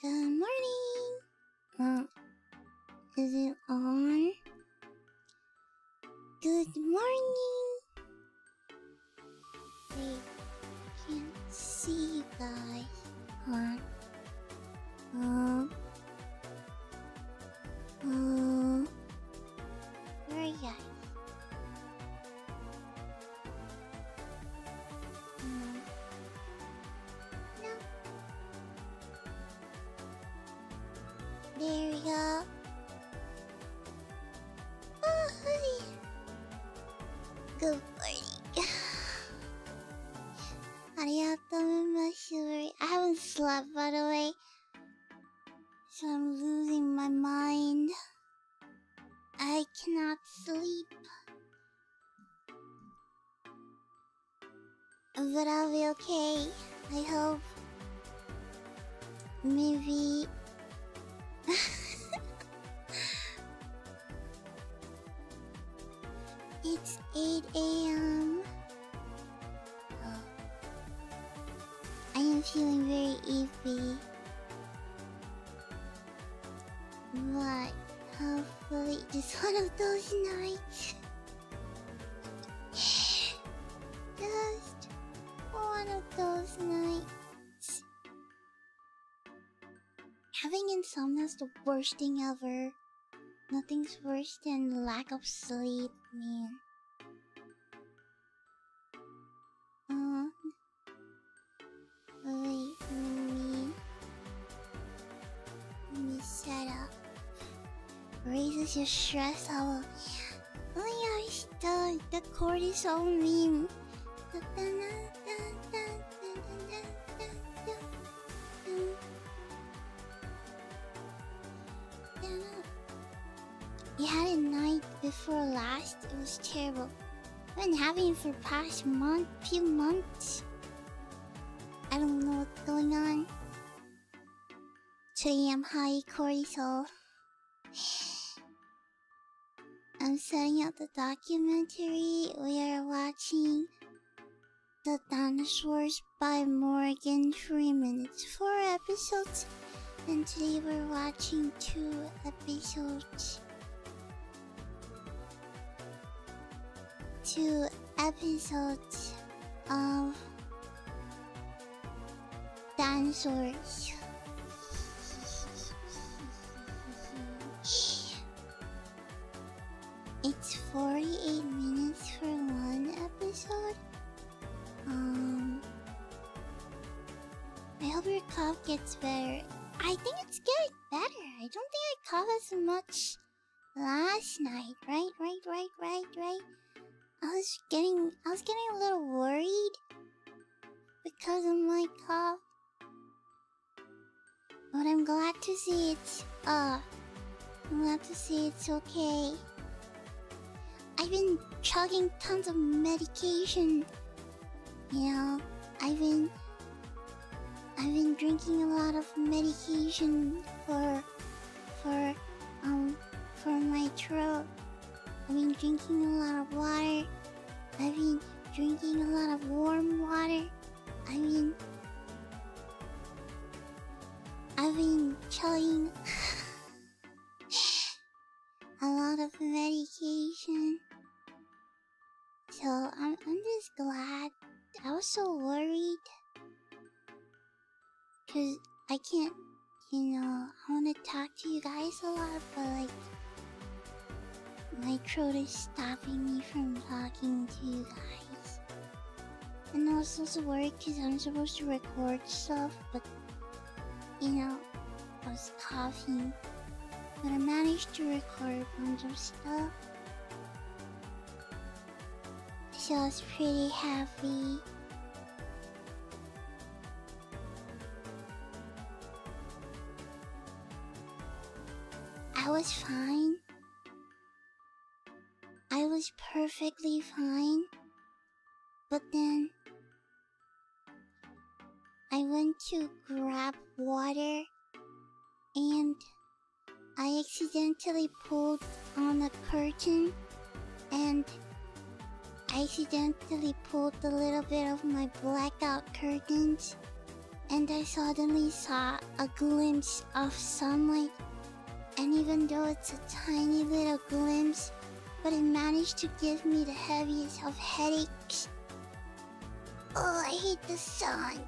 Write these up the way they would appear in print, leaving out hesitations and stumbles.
Good morning. Is it on? Good morning. Wait, can't see you guys. Hold on. Where are you guys? No. There we go. Oh, honey. Good morning. I haven't slept, by the way, so I'm losing my mind. I cannot sleep, but I'll be okay. I hope. Maybe. It's 8 a.m. Oh. I am feeling very iffy, but hopefully just one of those nights. Just one of those nights. Having insomnia is the worst thing ever. Nothing's worse than lack of sleep, man. Wait, let me set up. Raises your stress level. Oh my gosh, the cortisol meme. You had it night before last. It was terrible. I've been having it for the past few months. I don't know what's going on. Today I'm high cortisol. I'm setting up the documentary. We are watching The Dinosaurs by Morgan Freeman. It's 4 episodes, and today we're watching 2 episodes. 2 episodes of Dinosaurs. It's 48 minutes for 1 episode. I hope your cough gets better. I think it's getting better. I don't think I coughed as much last night. Right. I was getting a little worried because of my cough. But I'm glad to see it's okay. I've been chugging tons of medication. You know, I've been drinking a lot of medication for my throat. I've been drinking a lot of water. I've been drinking a lot of warm water. I've been chugging a lot of medication. So I'm just glad. I was so worried because I can't, I want to talk to you guys a lot, but like my throat is stopping me from talking to you guys. And I was also worried because I'm supposed to record stuff, but I was coughing. But I managed to record a bunch of stuff. So I was pretty happy. I was fine. I was perfectly fine. But then I went to grab water and I accidentally pulled on the curtain and I accidentally pulled a little bit of my blackout curtains and I suddenly saw a glimpse of sunlight. And even though it's a tiny little glimpse, but it managed to give me the heaviest of headaches. Oh, I hate the sun.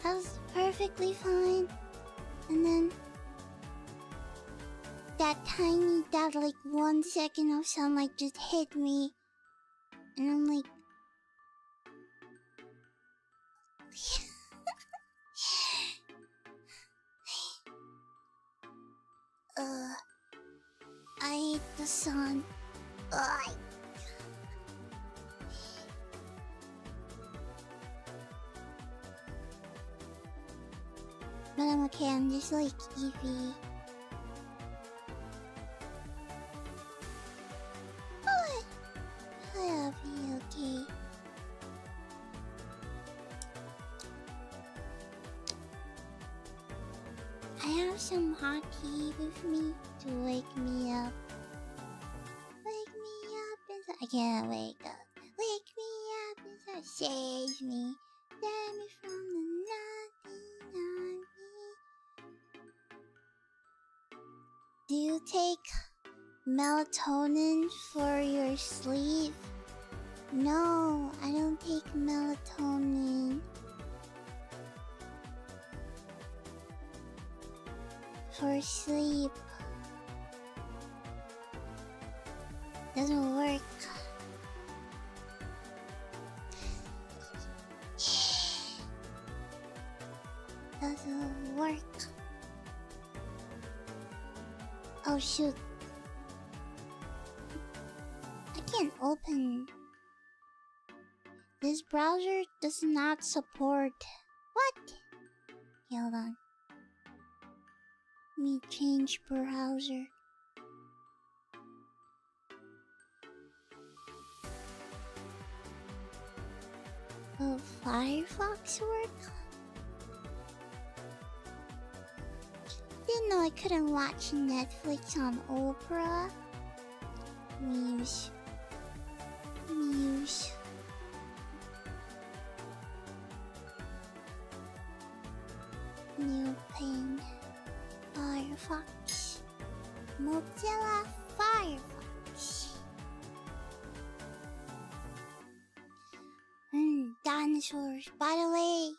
I was perfectly fine. And then that like 1 second of sunlight just hit me. And I'm like... I hate the sun. Ugh. But I'm okay, I'm just like Evie. I'll be okay. I have some hot tea with me to wake me up. Wake me up inside. I can't wake up. Wake me up inside. Save me. Save me from the nothing on me. Do you take melatonin for your sleep? No, I don't take melatonin. For sleep. Doesn't work. Doesn't work. Oh shoot. I can't open. This browser does not support. What? Okay, hold on. Let me change browser. Will Firefox work? Didn't know I couldn't watch Netflix on Opera. Muse. New pane. Firefox. Mozilla Firefox. Dinosaurs. By the way,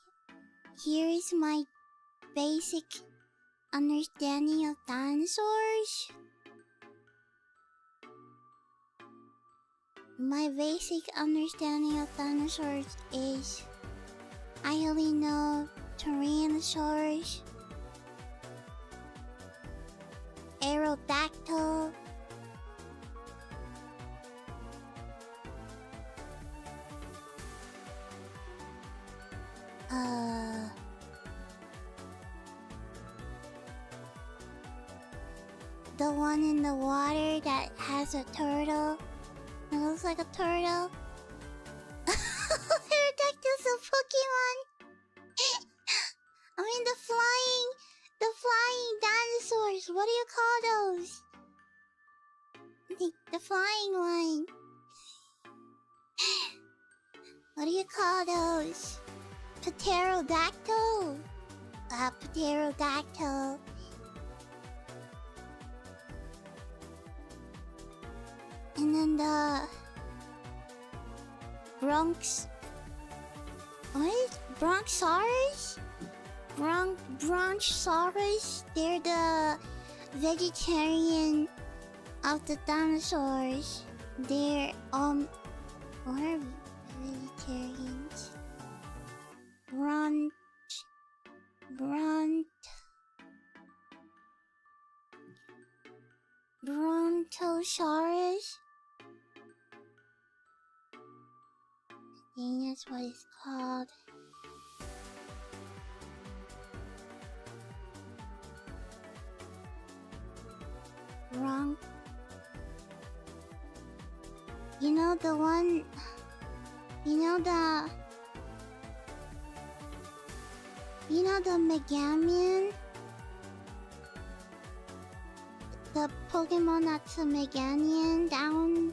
here is my basic understanding of dinosaurs. My basic understanding of dinosaurs is I only know Tyrannosaurs, Aerodactyl, the one in the water that has a turtle. It looks like a turtle. Aerodactyl's a Pokemon. I mean the flying dinosaurs. What do you call those? The flying one. What do you call those? Pterodactyl. Pterodactyl. And then the Bronchosaurus? Bronchosaurus? They're the vegetarian of the dinosaurs. They're what are vegetarians? Brontosaurus? I think that's what it's called. Wrong. You know the one... You know the Megamian? The Pokemon that's a Meganian? That one?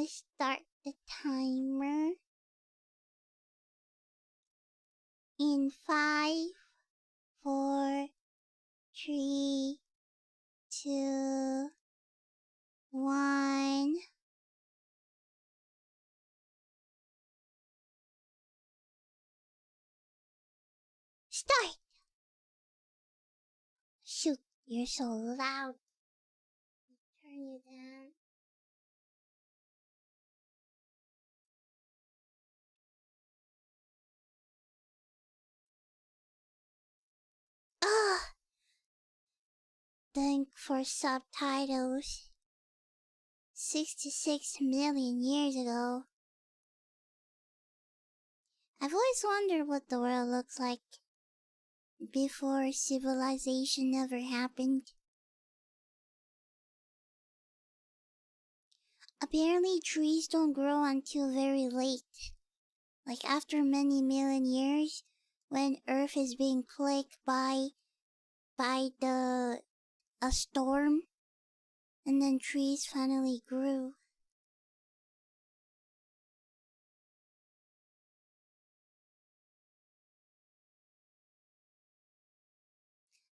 gonna start the timer in 5, 4, 3, 2, 1. Start! Shoot, you're so loud. Turn you down. Ugh! Thank for subtitles. 66 million years ago. I've always wondered what the world looks like before civilization ever happened. Apparently trees don't grow until very late. Like after many million years, when Earth is being plagued by a storm, and then trees finally grew.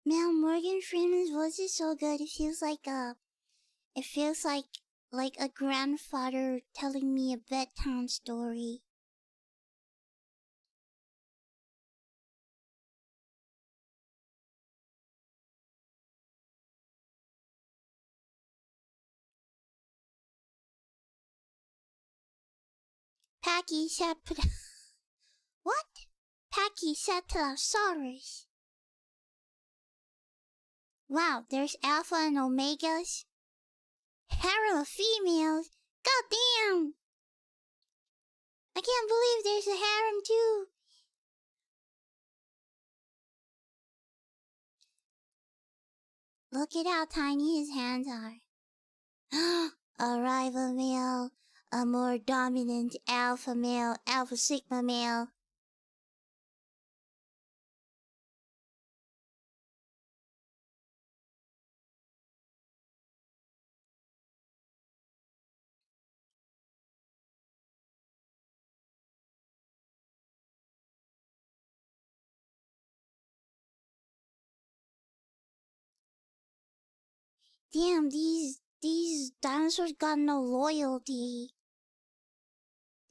Man, Morgan Freeman's voice is so good. It feels like a grandfather telling me a bedtime story. What? Pachycephalosaurus. Wow, there's alpha and omegas. Harem of females. Goddamn! I can't believe there's a harem too. Look at how tiny his hands are. A rival male, a more dominant alpha male, alpha sigma male. Damn, these dinosaurs got no loyalty.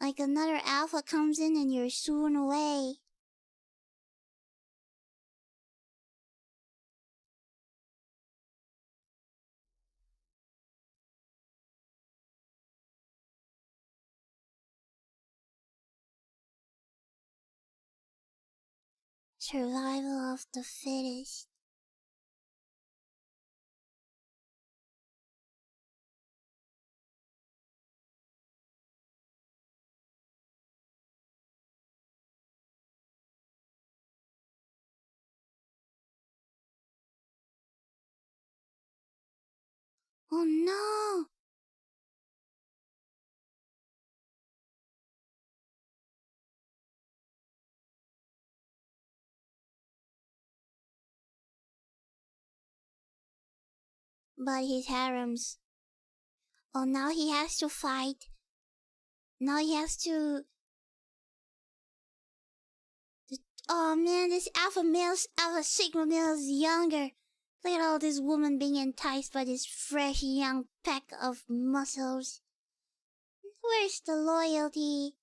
Like another alpha comes in and you're soon away. Survival of the fittest. Oh no! But his harems. Oh, now he has to fight. Now he has to... Oh man, this alpha sigma male is younger. Look at all this woman being enticed by this fresh young pack of muscles. Where's the loyalty?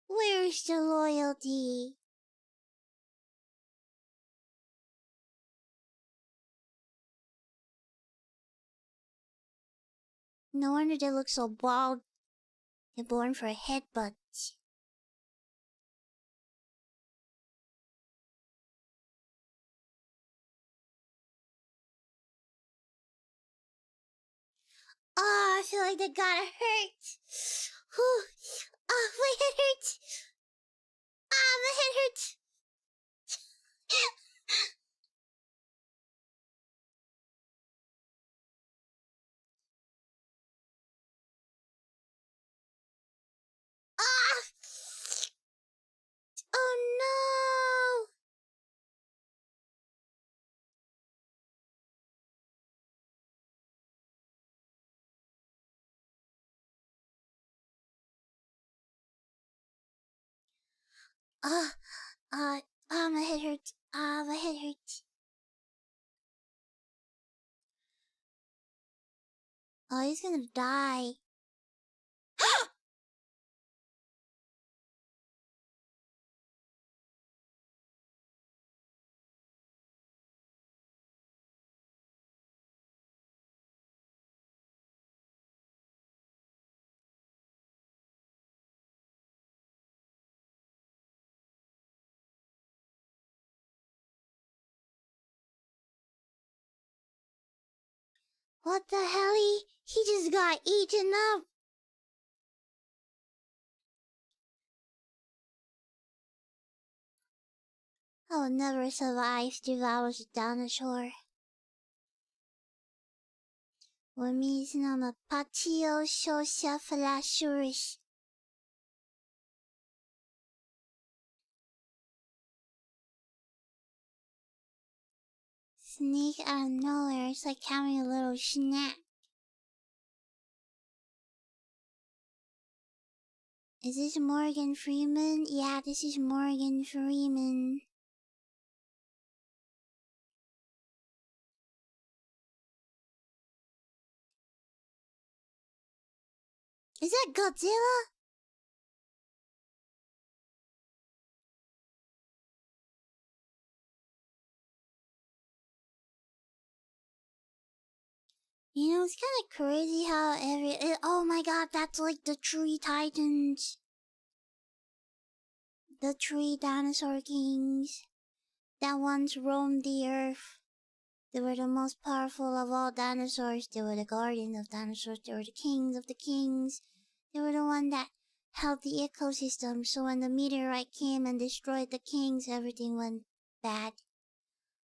Where's the loyalty? No wonder they look so bald. They're born for headbutts. Oh, I feel like they gotta hurt. Whew. Oh, my head hurts. Ah, my head hurts. Ah! Oh no! Uh, my head hurts. My head hurts. Oh, he's gonna die. What the hell? He just got eaten up. I will never survive to devour a dinosaur. Patiocephalosaurus. Sneak out of nowhere, it's like having a little snack. Is this Morgan Freeman? Yeah, this is Morgan Freeman. Is that Godzilla? You know, it's kind of crazy how oh my god, that's like the tree titans. The tree dinosaur kings that once roamed the earth. They were the most powerful of all dinosaurs. They were the guardian of dinosaurs. They were the kings of the kings. They were the one that held the ecosystem. So when the meteorite came and destroyed the kings, everything went bad.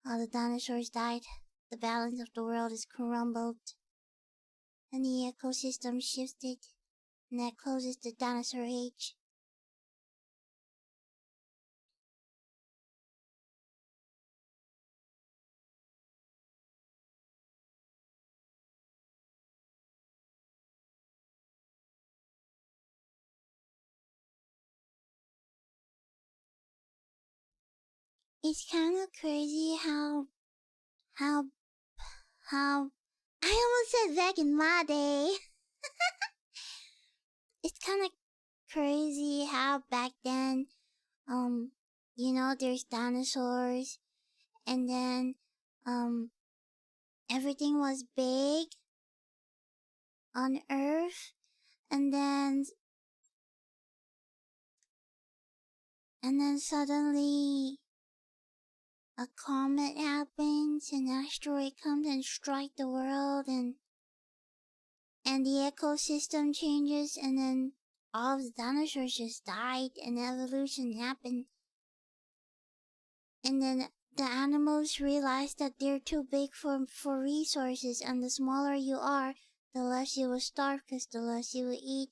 All the dinosaurs died. The balance of the world is crumbled. And the ecosystem shifted. And that closes the dinosaur age. It's kind of crazy how I almost said back in my day. It's kind of crazy how back then, you know, there's dinosaurs, and then, everything was big on Earth, and then suddenly a comet happens, an asteroid comes and strikes the world, and the ecosystem changes, and then all of the dinosaurs just died, and evolution happened. And then the animals realize that they're too big for resources, and the smaller you are, the less you will starve because the less you will eat.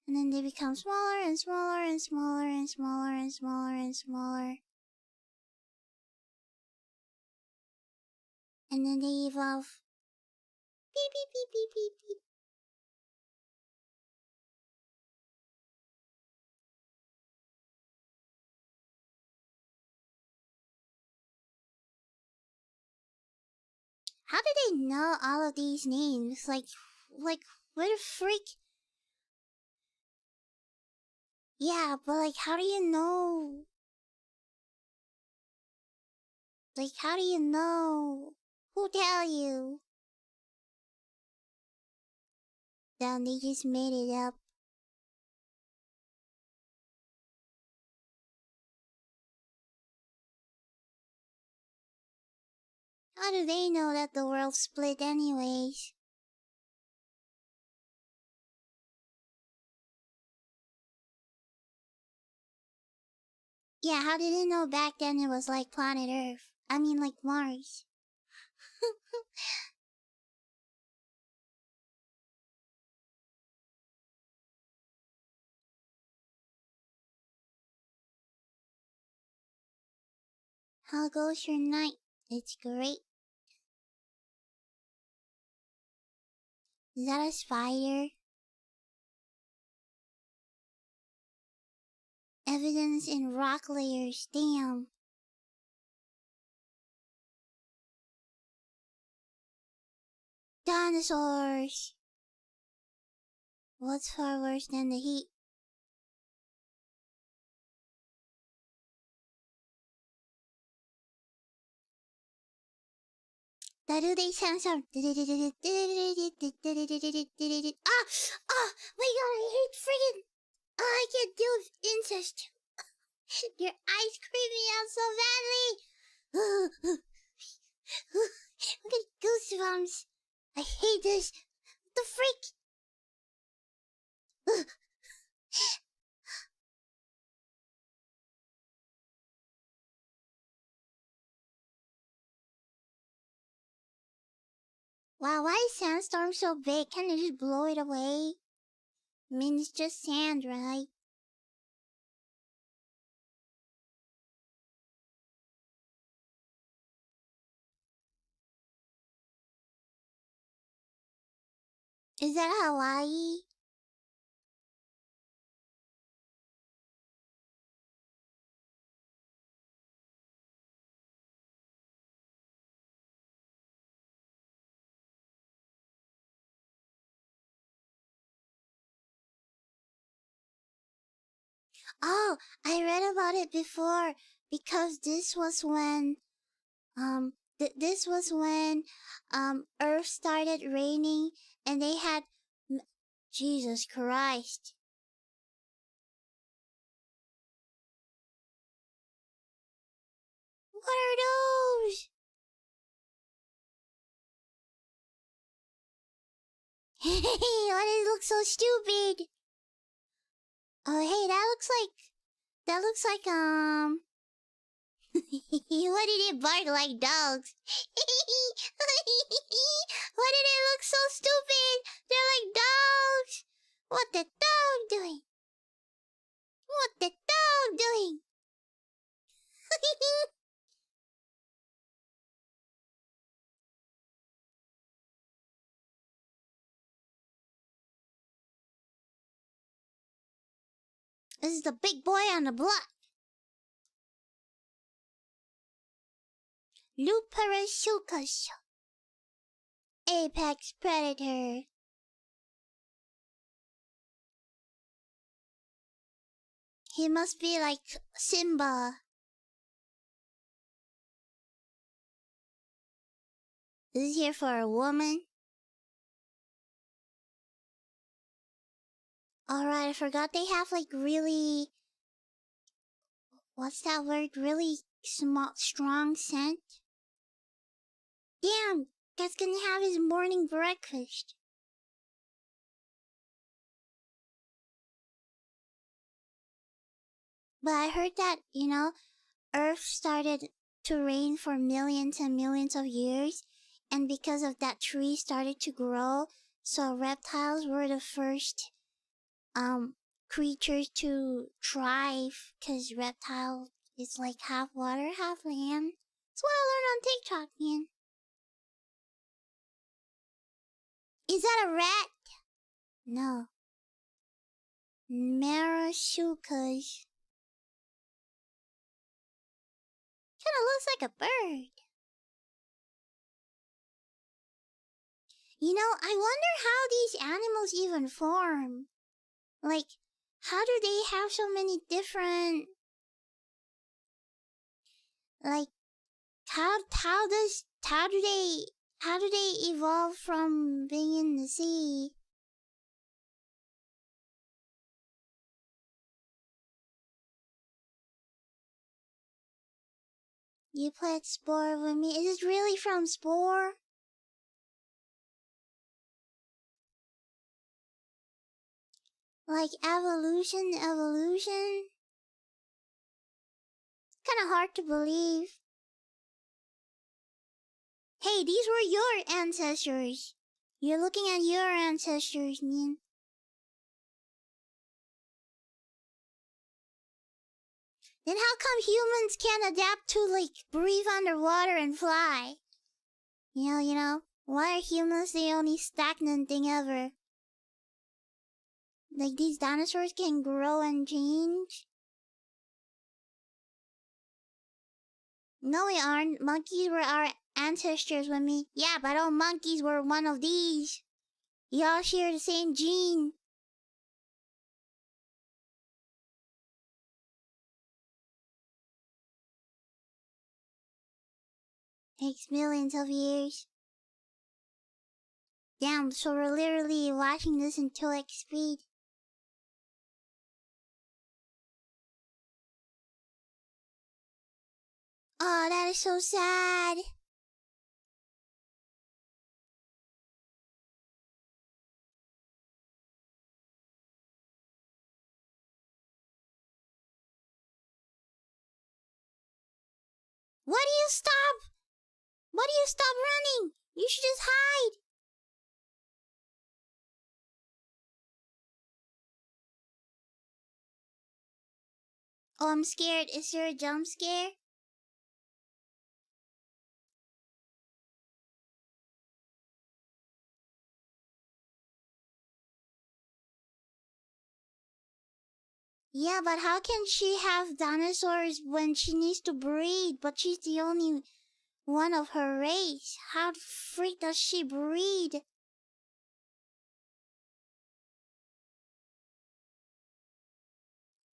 And then they become smaller and smaller and smaller and smaller and smaller and smaller. And then they evolve. Beep, beep, beep, beep, beep, beep. How do they know all of these names? Like, what the freak? Yeah, but like, how do you know? Like, how do you know? Who tell you? Then they just made it up. How do they know that the world split anyways? Yeah, how did they know back then it was like planet Earth? I mean, like Mars. How goes your night? It's great. Is that a spider? Evidence in rock layers, damn. Dinosaurs! What's far worse than the heat? Darude sound. Ah! Ah! My god, I hate friggin'. I can't deal with incest. Your eyes creep me out so badly. I'm getting goosebumps. I hate this. What the freak? Wow, why is sandstorm so big? Can they just blow it away? I mean, it's just sand, right? Is that Hawaii? Oh, I read about it before because this was when this was when Earth started raining and they had Jesus Christ. What are those? Hey, why does it look so stupid? Oh, hey, that looks like Why did it bark like dogs? Why did it look so stupid? They're like dogs. What the dog doing? What the dog doing? This is the big boy on the block. Upupupu, apex predator. He must be like Simba. Is he here for a woman? Alright, I forgot they have like really... What's that word? Really strong scent? Damn, that's gonna have his morning breakfast. But I heard that, Earth started to rain for millions and millions of years, and because of that, trees started to grow, so reptiles were the first creatures to thrive, because reptile is like half water, half land. That's what I learned on TikTok, man. Is that a rat? No. Marasukas. Kinda looks like a bird. I wonder how these animals even form. Like, how do they have so many different... Like, how do they evolve from being in the sea? You played Spore with me. Is it really from Spore? Like evolution? Kinda hard to believe. Hey, these were your ancestors. You're looking at your ancestors, man. Then how come humans can't adapt to, like, breathe underwater and fly? Why are humans the only stagnant thing ever? Like, these dinosaurs can grow and change? No, we aren't. Monkeys were our ancestors when we. Yeah, but all monkeys were one of these. You all share the same gene. Takes millions of years. Damn, so we're literally watching this in 2x speed. Oh, that is so sad. Why do you stop? Why do you stop running? You should just hide. Oh, I'm scared. Is there a jump scare? Yeah, but how can she have dinosaurs when she needs to breed, but she's the only one of her race? How the freak does she breed?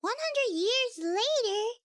100 years later?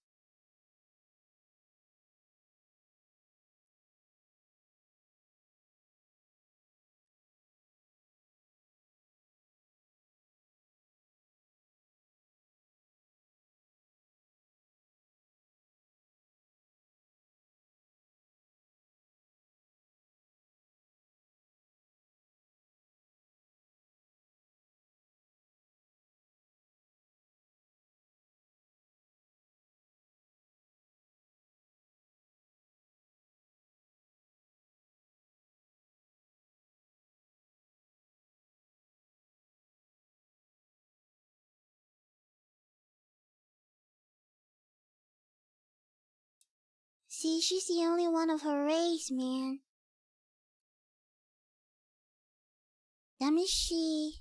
See, she's the only one of her race, man. Let me see.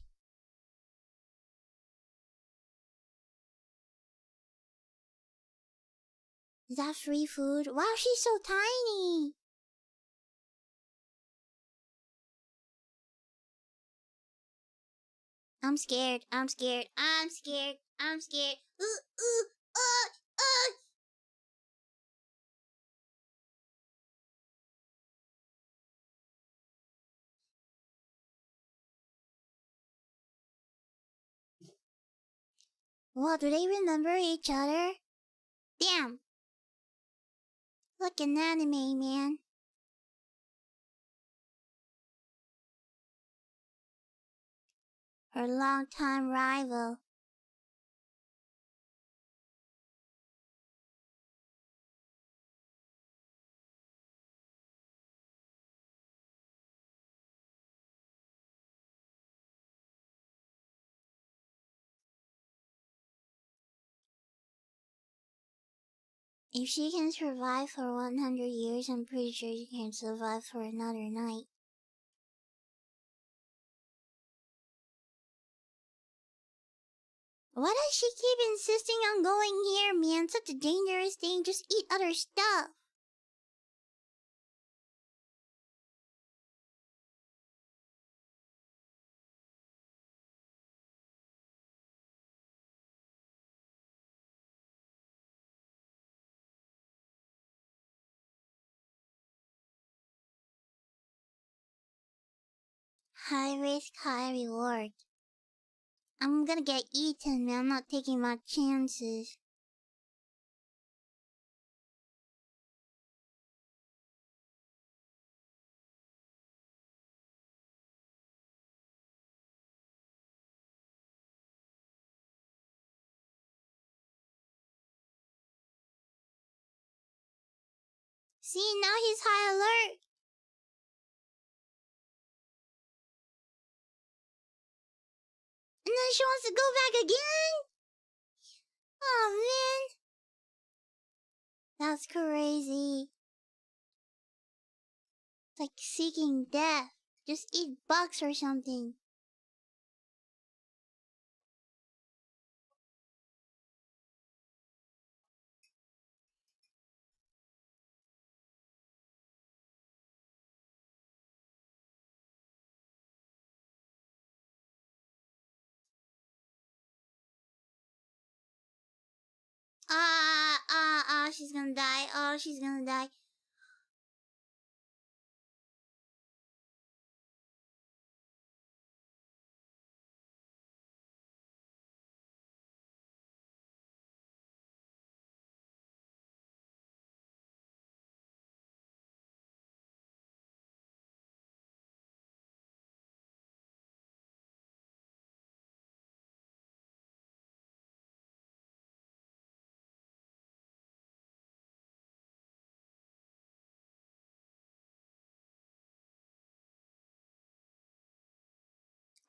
Is that free food? Wow, she's so tiny. I'm scared. I'm scared. I'm scared. I'm scared. Ooh, uh, uh. Well, do they remember each other? Damn. Like an anime, man. Her longtime rival. If she can survive for 100 years, I'm pretty sure she can survive for another night. Why does she keep insisting on going here, man? Such a dangerous thing. Just eat other stuff. High risk, high reward. I'm gonna get eaten, man. I'm not taking my chances. See, now he's high alert. And then she wants to go back again? Oh, man. That's crazy. It's like seeking death. Just eat bugs or something. She's gonna die. Oh, she's gonna die.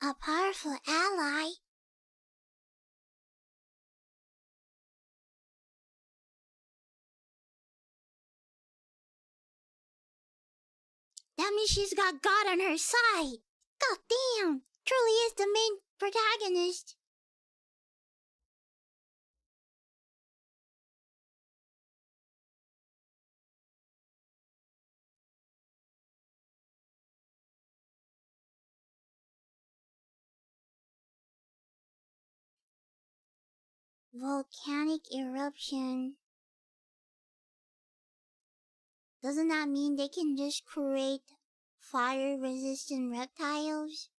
A powerful ally? That means she's got God on her side. God damn! Truly is the main protagonist. Volcanic eruption. Doesn't that mean they can just create fire-resistant reptiles?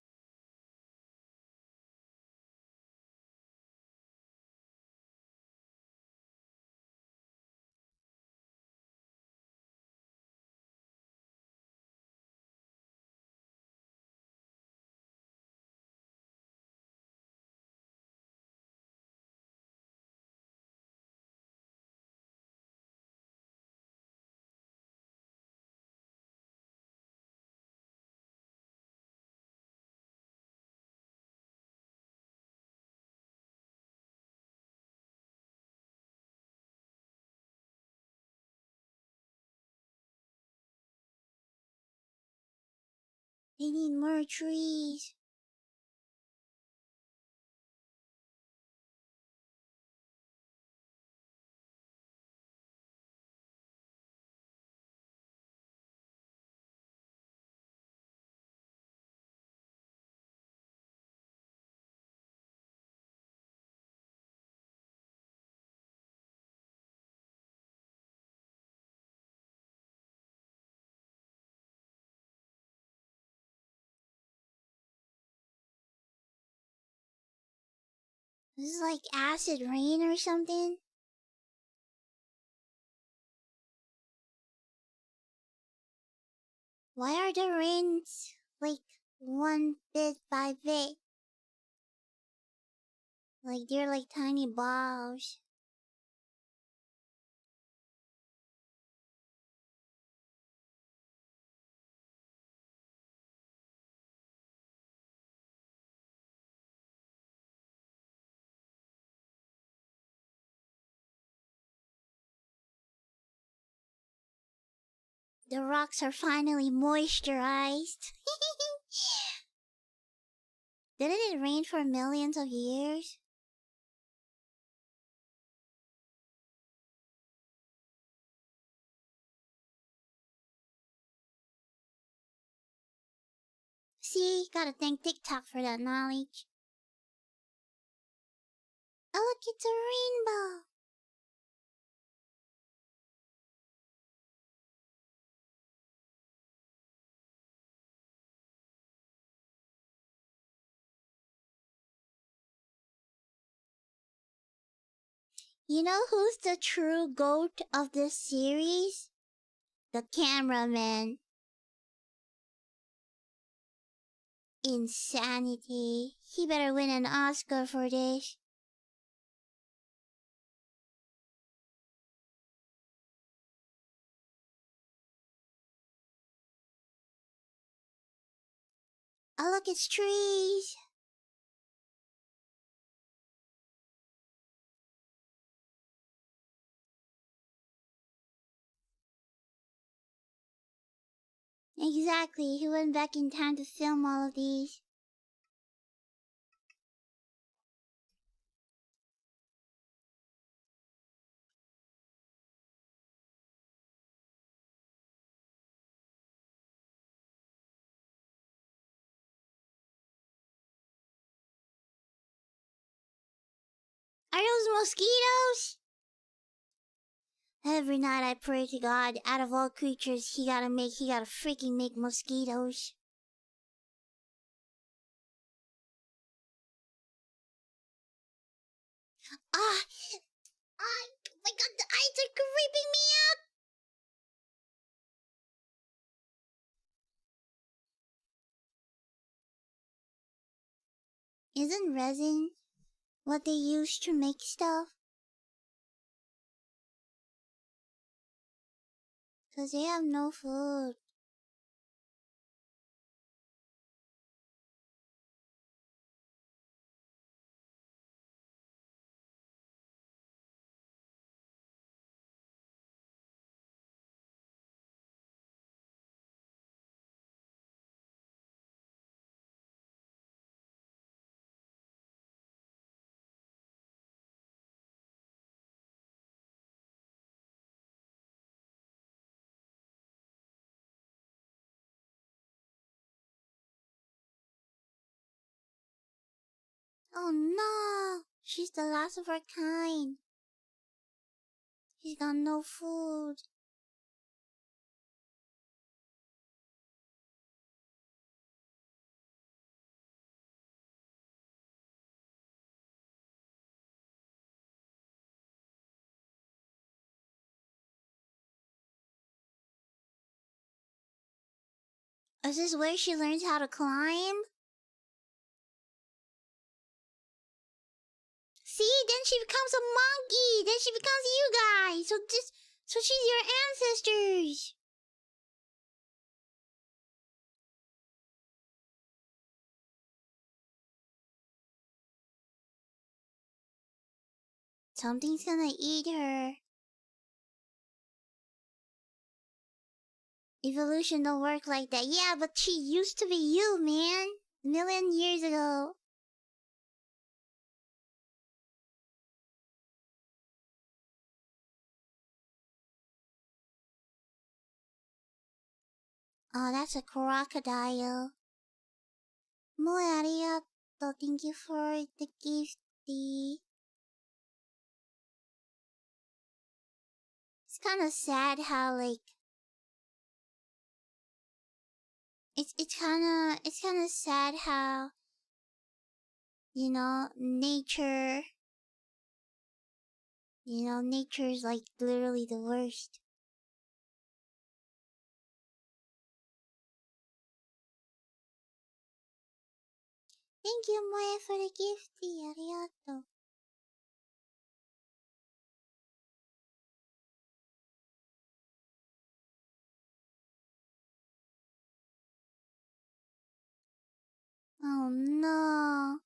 They need more trees. This is like acid rain or something. Why are the rains like one bit by bit? Like they're like tiny balls. The rocks are finally moisturized. Didn't it rain for millions of years? See, gotta thank TikTok for that knowledge. Oh look, it's a rainbow. You know who's the true GOAT of this series? The cameraman. Insanity. He better win an Oscar for this. Oh look, it's trees. Exactly, he went back in time to film all of these. Are those mosquitoes? Every night I pray to God, out of all creatures, he gotta freaking make mosquitoes. Ah! Ah! My god, the eyes are creeping me out! Isn't resin what they use to make stuff? 'Cause they have no food. Oh no! She's the last of her kind. She's got no food. Is this where she learns how to climb? See, then she becomes a monkey. Then she becomes you guys. So she's your ancestors. Something's gonna eat her. Evolution don't work like that. Yeah, but she used to be you, man. A million years ago. Oh, that's a crocodile. Mo arigato. Thank you for the gifty. It's kind of sad how like it's kind of sad how nature. Nature's like literally the worst. Thank you, Moe, for the gifty. Arigato. Oh no.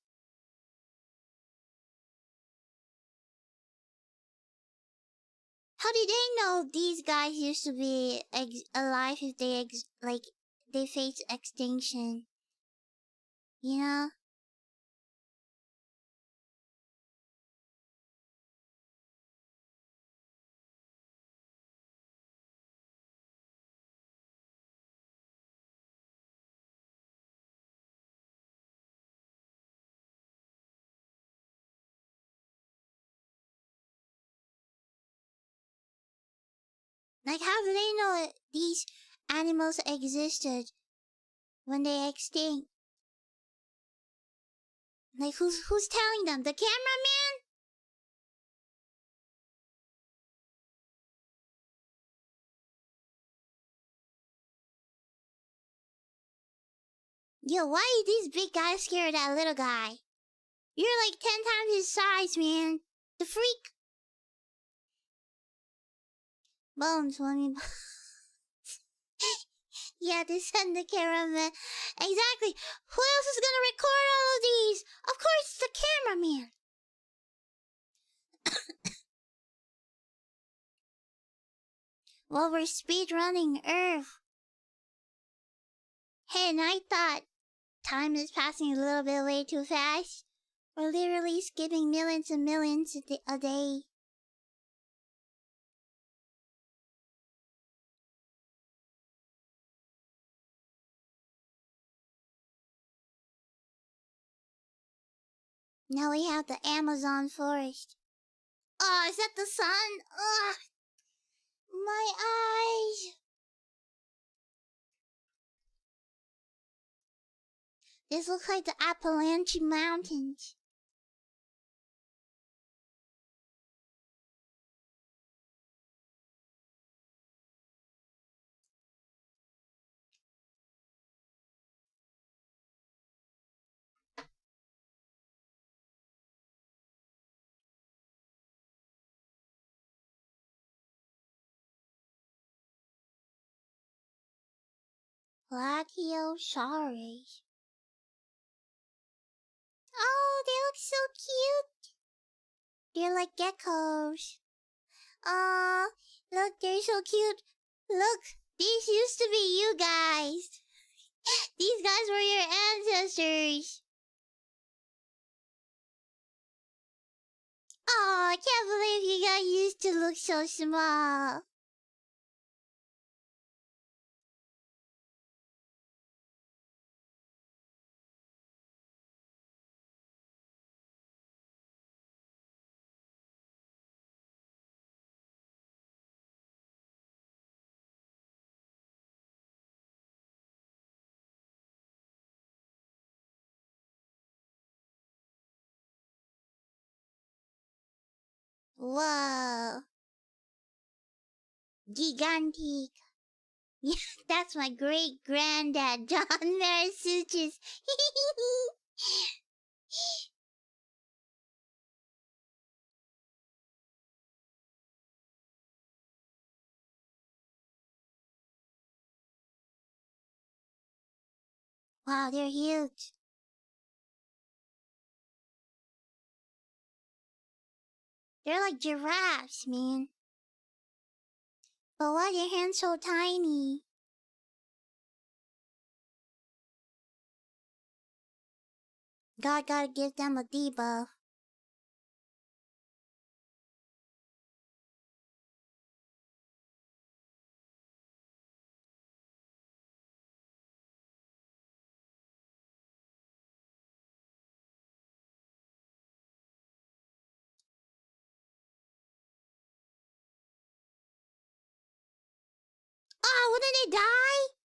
How did they know these guys used to be alive if they face extinction? You know? Like, how do they know these animals existed when they extinct? Like, who's telling them? The cameraman? Yo, why are these big guys scared of that little guy? You're like 10 times his size, man. The freak. Bones, let me. Yeah, they send the cameraman. Exactly. Who else is gonna record all of these? Of course, it's the cameraman. Well, we're speedrunning Earth. Hey, and I thought time is passing a little bit way too fast. We're literally skipping millions and millions a day. Now we have the Amazon forest. Oh, is that the sun? Ugh. My eyes! This looks like the Appalachian Mountains. Brachiosaurus. Oh, they look so cute. They're like geckos. Aw, look, they're so cute. Look, these used to be you guys. These guys were your ancestors. Aw, I can't believe you guys used to look so small. Whoa. Gigantic. Yeah, that's my great granddad, John Marisuchis. Wow, they're huge. They're like giraffes, man. But why are their hands so tiny? God gotta give them a debuff. Oh, wouldn't they die?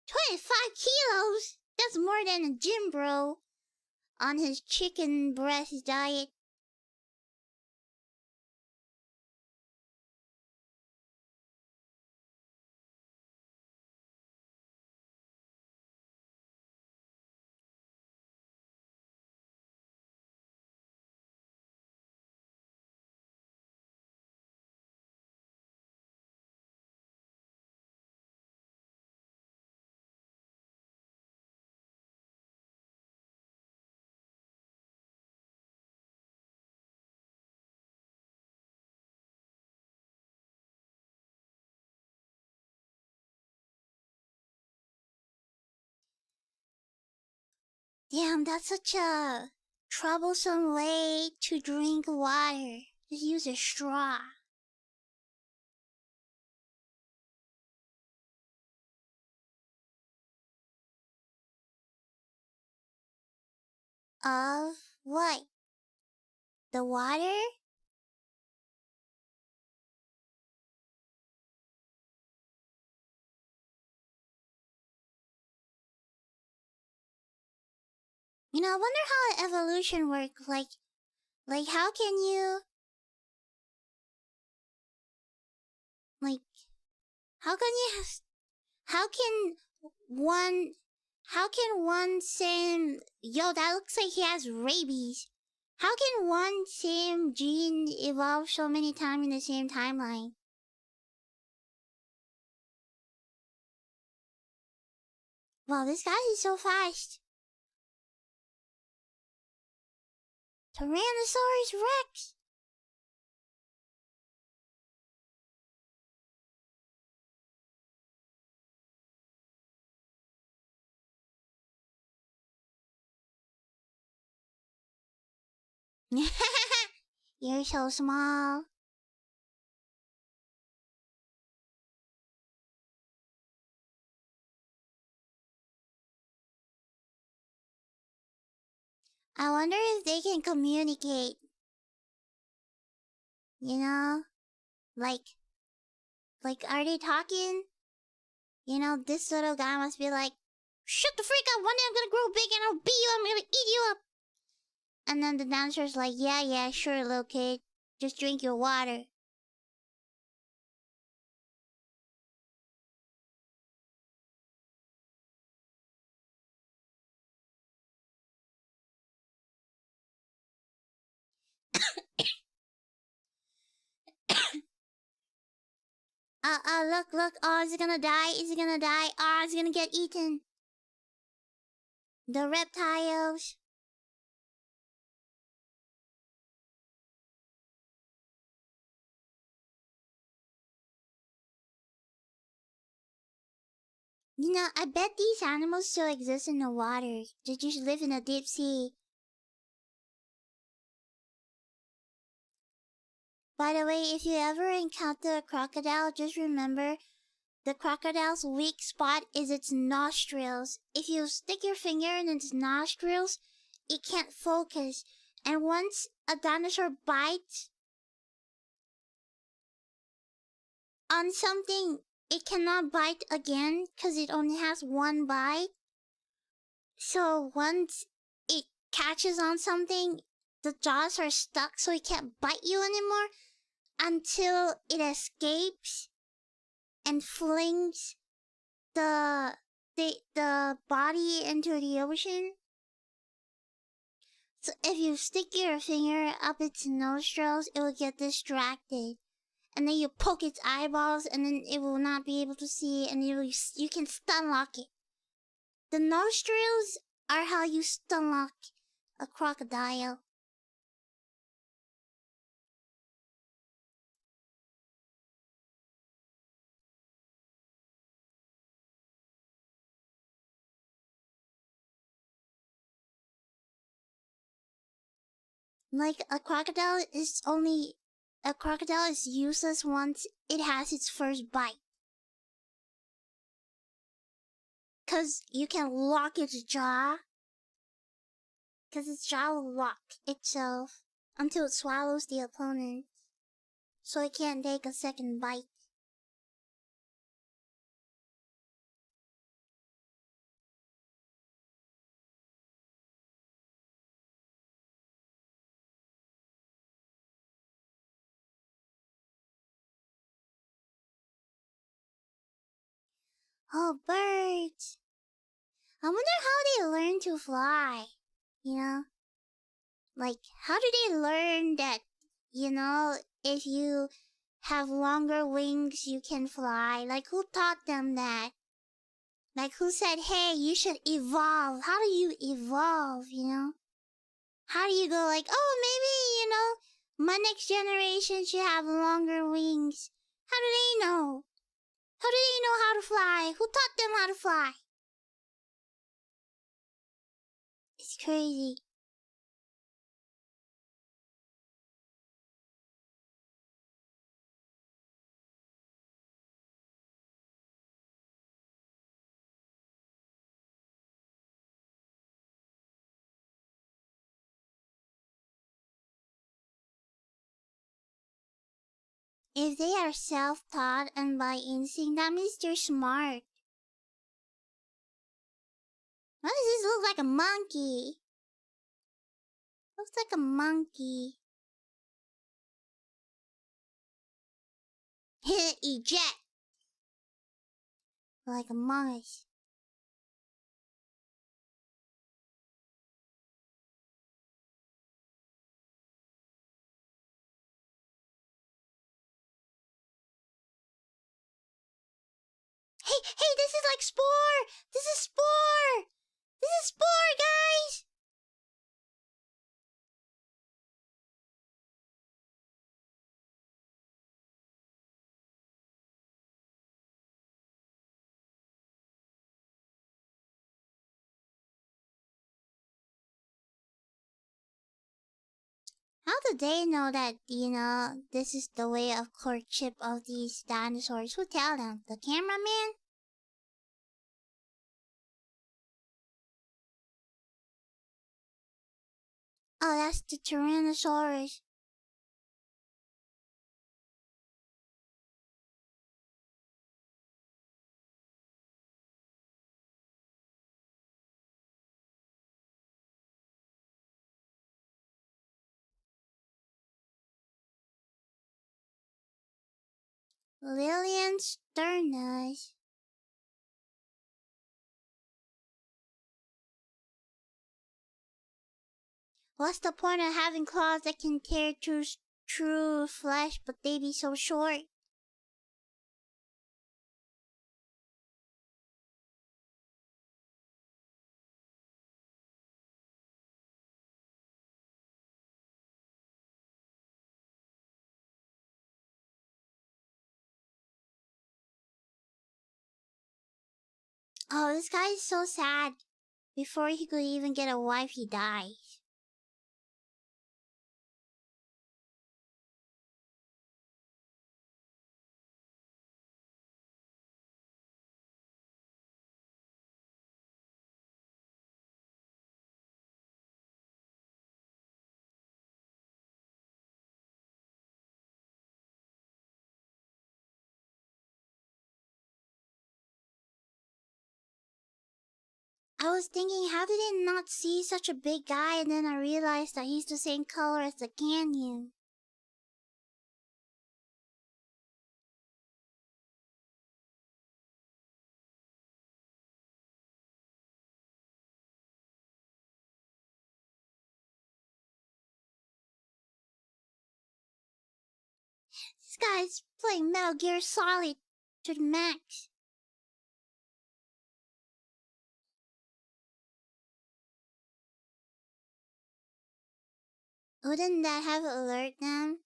$25 kilos? That's more than a gym bro on his chicken breast diet. Damn, that's such a troublesome way to drink water. Just use a straw. Of what? The water? You know, I wonder how evolution works. Like how can you, like, how can you, how can one, how can one same, yo, that looks like he has rabies. How can one same gene evolve so many times in the same timeline? Wow, this guy is so fast. Tyrannosaurus Rex. You're so small. I wonder if they can communicate. You know? Like, are they talking? You know, this little guy must be like, shut the freak up, one day I'm gonna grow big and I'll beat you, I'm gonna eat you up. And then the dinosaur's like, yeah, sure, little kid. Just drink your water. Look, oh, is he gonna die? Is he gonna die? Oh, is he gonna get eaten? The reptiles. You know, I bet these animals still exist in the water. They just live in the deep sea. By the way, if you ever encounter a crocodile, just remember the crocodile's weak spot is its nostrils. If you stick your finger in its nostrils, it can't focus. And once a dinosaur bites on something, it cannot bite again because it only has one bite. So once it catches on something, the jaws are stuck so it can't bite you anymore until it escapes and flings the body into the ocean. So if you stick your finger up its nostrils, it will get distracted. And then you poke its eyeballs and then it will not be able to see and you can stun lock it. The nostrils are how you stun lock a crocodile. Like a crocodile is useless once it has its first bite. Cause you can lock its jaw. Cause its jaw will lock itself until it swallows the opponent. So it can't take a second bite. Oh, birds! I wonder how they learn to fly. You know? Like, how do they learn that, you know, if you have longer wings, you can fly? Like, who taught them that? Like, who said, hey, you should evolve? How do you evolve, you know? How do you go like, oh, maybe, you know, my next generation should have longer wings? How do they know? How do they know how to fly? Who taught them how to fly? It's crazy. If they are self-taught and by instinct, that means they're smart. Why does this look like a monkey? Looks like a monkey. Eject! Like Among Us. Hey, this is like Spore! This is Spore! This is Spore, guys! How do they know that, this is the way of courtship of these dinosaurs? Who tell them? The cameraman? Oh, that's the Tyrannosaurus. Lillian Sternus. What's the point of having claws that can tear through true flesh, but they be so short? Oh, this guy is so sad. Before he could even get a wife, he dies. I was thinking, how did I not see such a big guy, and then I realized that he's the same color as the canyon. This guy's playing Metal Gear Solid to the max. Wouldn't that have alerted them?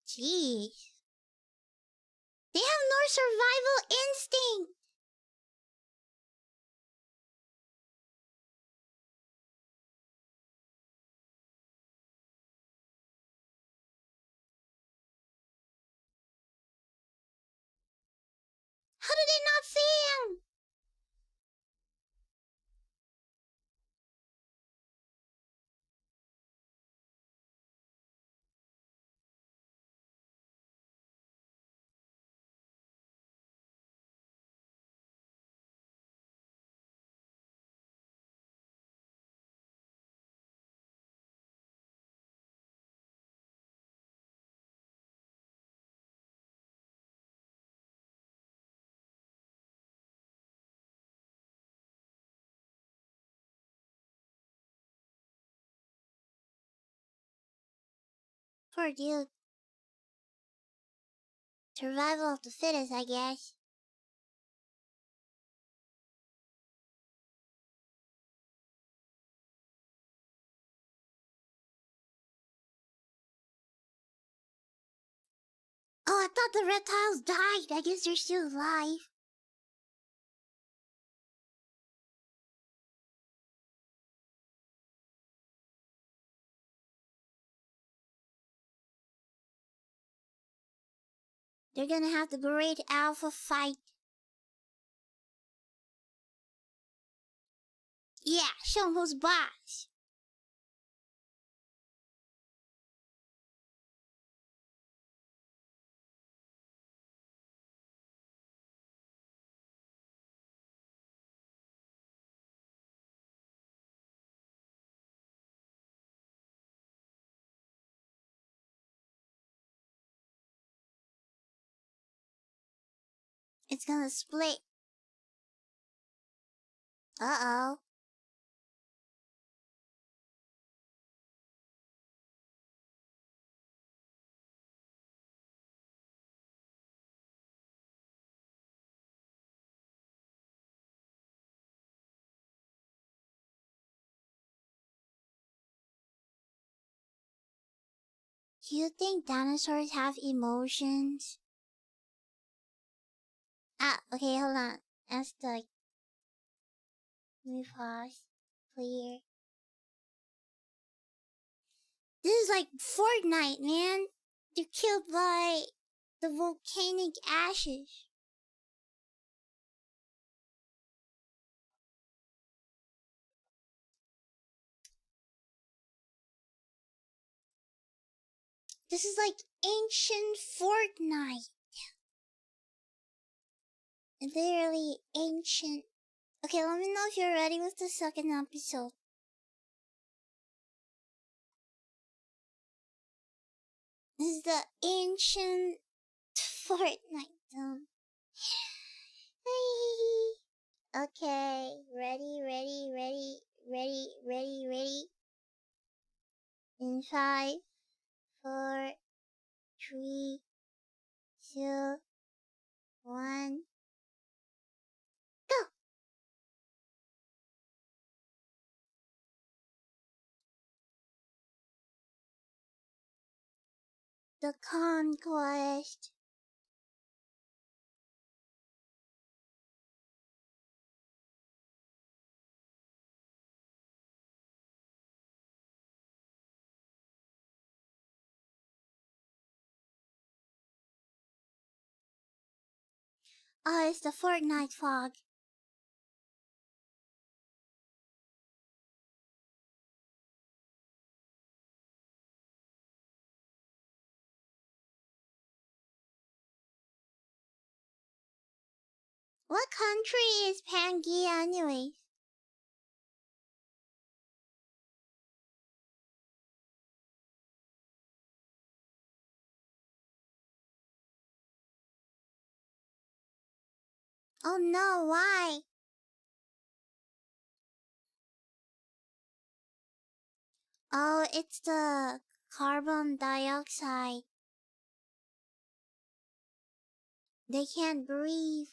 Jeez. They have no survival instinct! How do they not see him? Poor dude. Survival of the fittest, I guess. Oh, I thought the reptiles died. I guess they're still alive. They're gonna have the great alpha fight. Yeah, show 'em who's boss. It's gonna split. Uh-oh. Do you think dinosaurs have emotions? Ah, okay, hold on. Let me pause. Clear. This is like Fortnite, man. They're killed by the volcanic ashes. This is like ancient Fortnite. Literally ancient. Okay, let me know if you're ready with the second episode. This is the ancient Fortnite zone. Okay, ready. In 5, 4, 3, 2, 1, go! The conquest. Oh, it's the Fortnite fog. What country is Pangaea anyways? Oh no, why? Oh, it's the carbon dioxide. They can't breathe.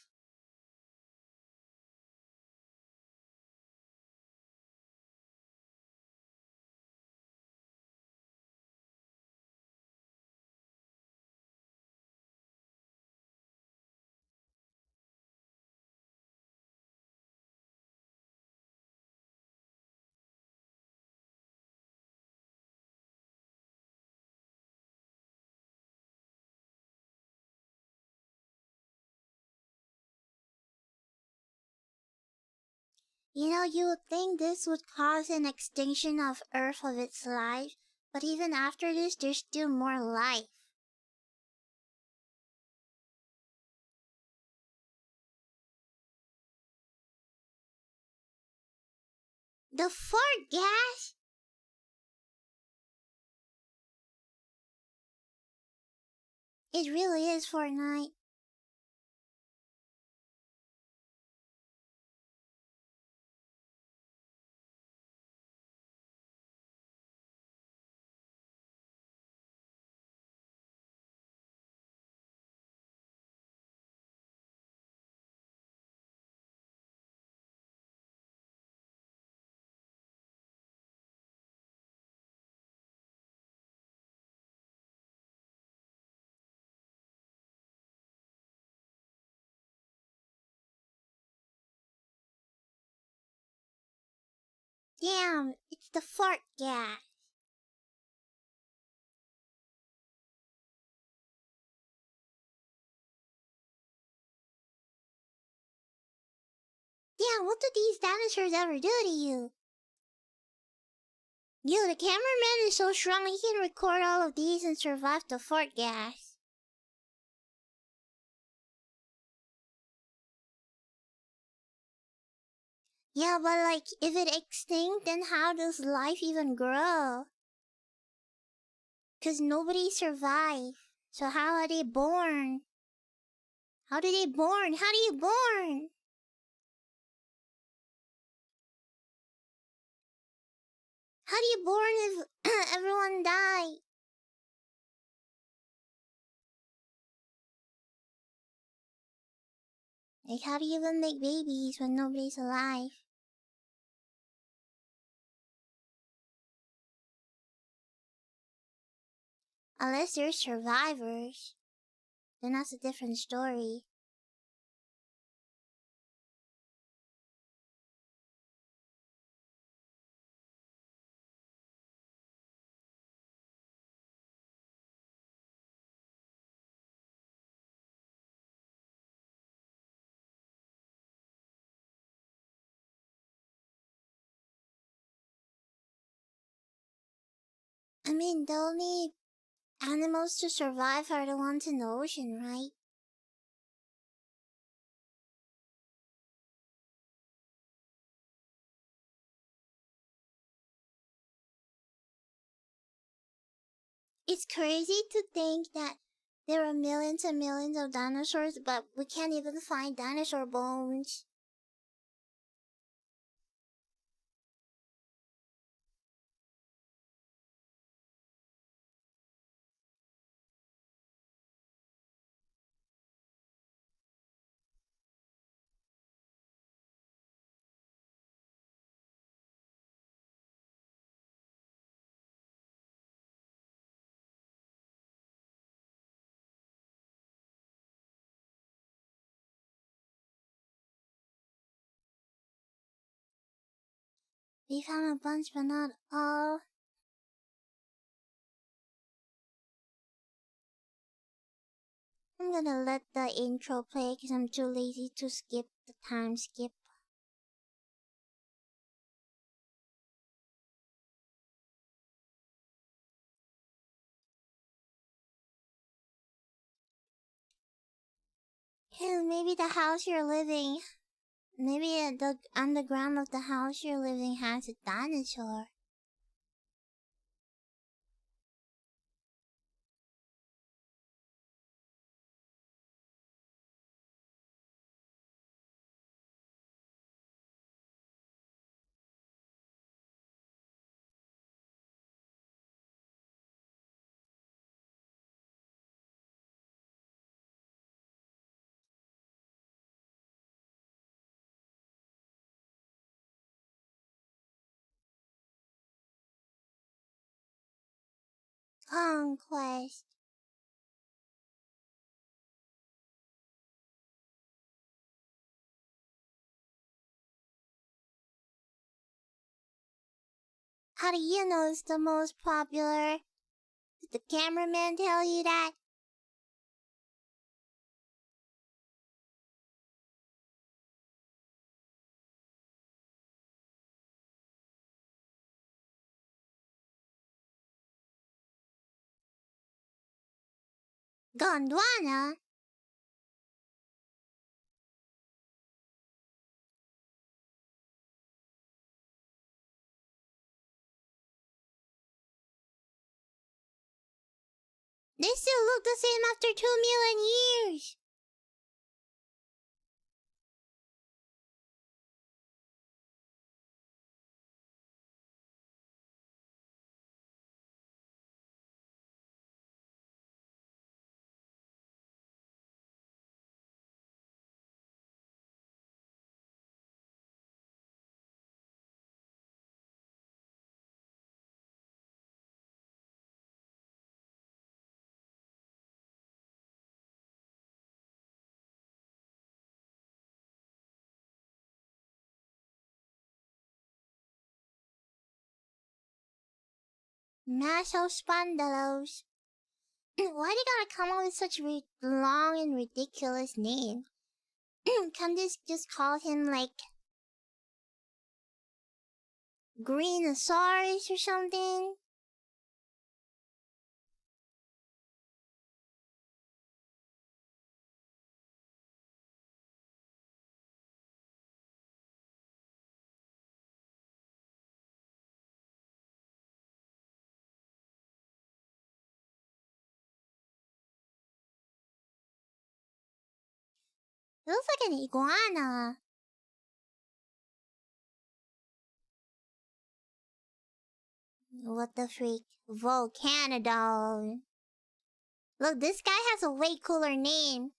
You know, you would think this would cause an extinction of Earth of its life, but even after this, there's still more life. The fart gas? It really is Fortnite. Damn, it's the fart gas. Damn, what did these dinosaurs ever do to you? Yo, the cameraman is so strong he can record all of these and survive the fart gas. Yeah, but like, if it extinct, then how does life even grow? 'Cause nobody survived. So how are they born? How do they born? How do you born? How do you born if everyone died? Like, how do you even make babies when nobody's alive? Unless they're survivors, then that's a different story. I mean, the only animals to survive are the ones in the ocean, right? It's crazy to think that there are millions and millions of dinosaurs, but we can't even find dinosaur bones. We found a bunch, but not all. I'm gonna let the intro play because I'm too lazy to skip the time skip. Hell, maybe the house you're living, maybe the underground of the house you're living has a dinosaur. Conquest. How do you know it's the most popular? Did the cameraman tell you that? Gondwana? They still look the same after 2 million years. Masospondylos. Why they gotta come up with such long and ridiculous name? Can't they just call him like Greenosaurus or something? It looks like an iguana. What the freak? Volcanodon. Look, this guy has a way cooler name.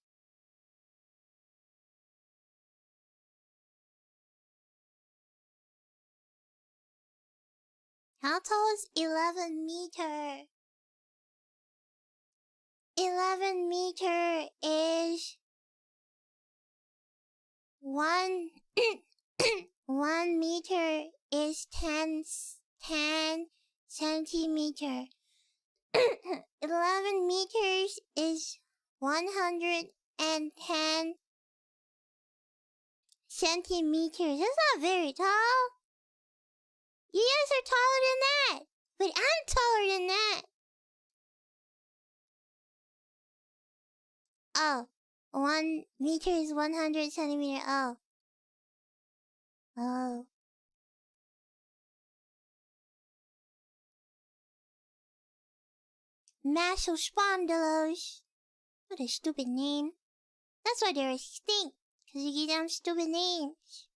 How tall is 11 meter? 11 meter is 1 1 meter is 10 centimeter. 11 meters is 110 centimeters. That's not very tall. You guys are taller than that. But I'm taller than that. Oh, 1 meter is 100 centimeter. Oh. Oh. Masospondylos. What a stupid name. That's why they're extinct. Cause you give them stupid names.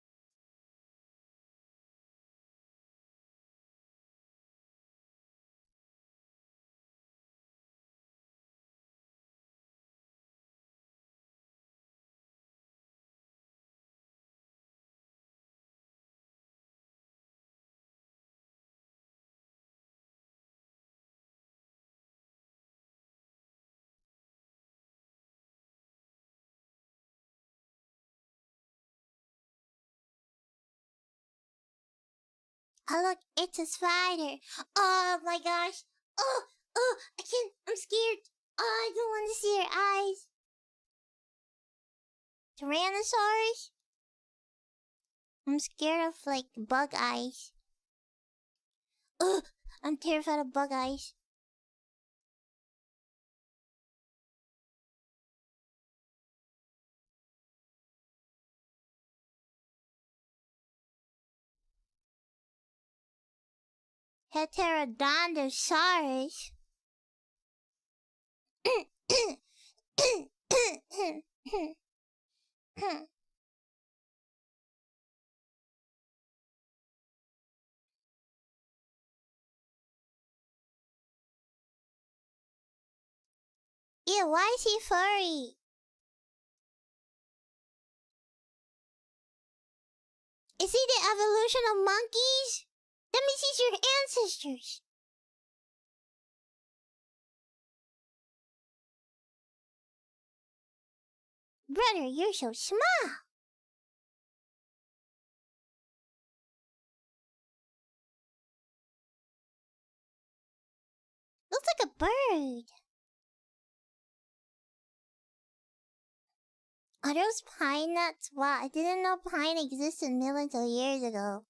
Oh look, it's a spider. Oh my gosh. Oh, I can't. I'm scared. Oh, I don't want to see her eyes. Tyrannosaurs? I'm scared of like bug eyes. Ugh, I'm terrified of bug eyes. Heterodontosaurus. Ew, why is he furry? Is he the evolution of monkeys? That means he's your ancestors. Brother, you're so small. Looks like a bird. Are those pine nuts? Wow, I didn't know pine existed millions of years ago.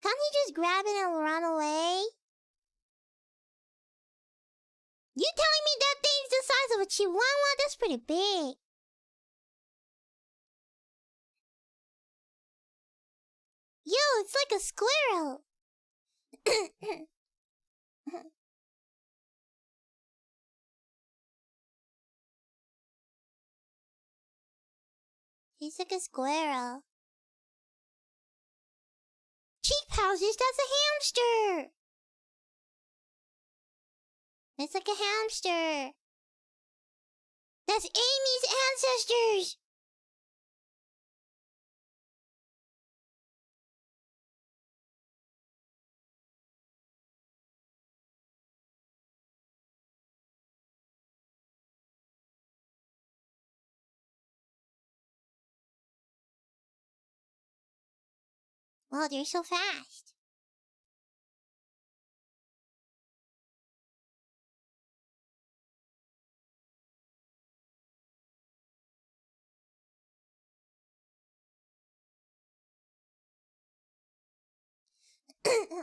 Can't he just grab it and run away? You telling me that thing's the size of a chihuahua? That's pretty big. Yo, it's like a squirrel. He's like a squirrel. Cheek pouches, that's a hamster. It's like a hamster. That's Amy's ancestors. Wow, they're so fast.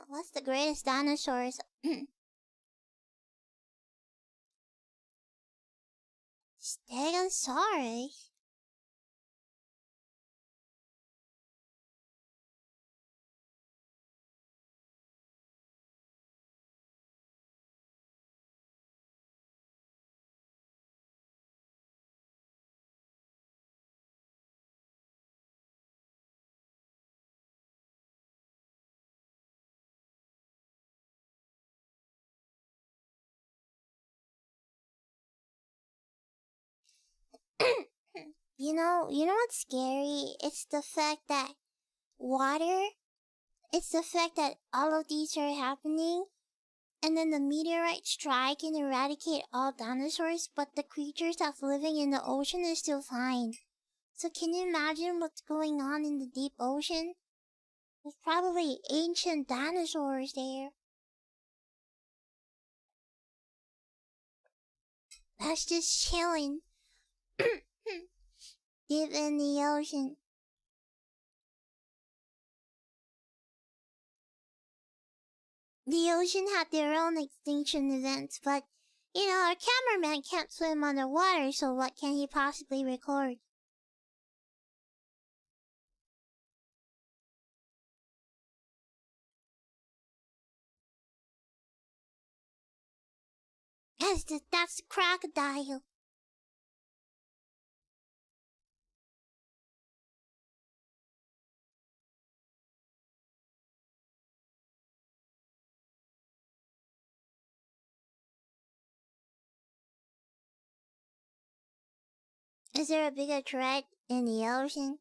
What's the greatest dinosaurs? Stegosaurus? You know what's scary? It's the fact that water, it's the fact that all of these are happening, and then the meteorite strike and eradicate all dinosaurs, but the creatures that's living in the ocean is still fine. So can you imagine what's going on in the deep ocean? There's probably ancient dinosaurs there. That's just chilling. deep in the ocean. The ocean had their own extinction events, but, you know, our cameraman can't swim underwater, so what can he possibly record? That's the crocodile. Is there a bigger threat in the ocean?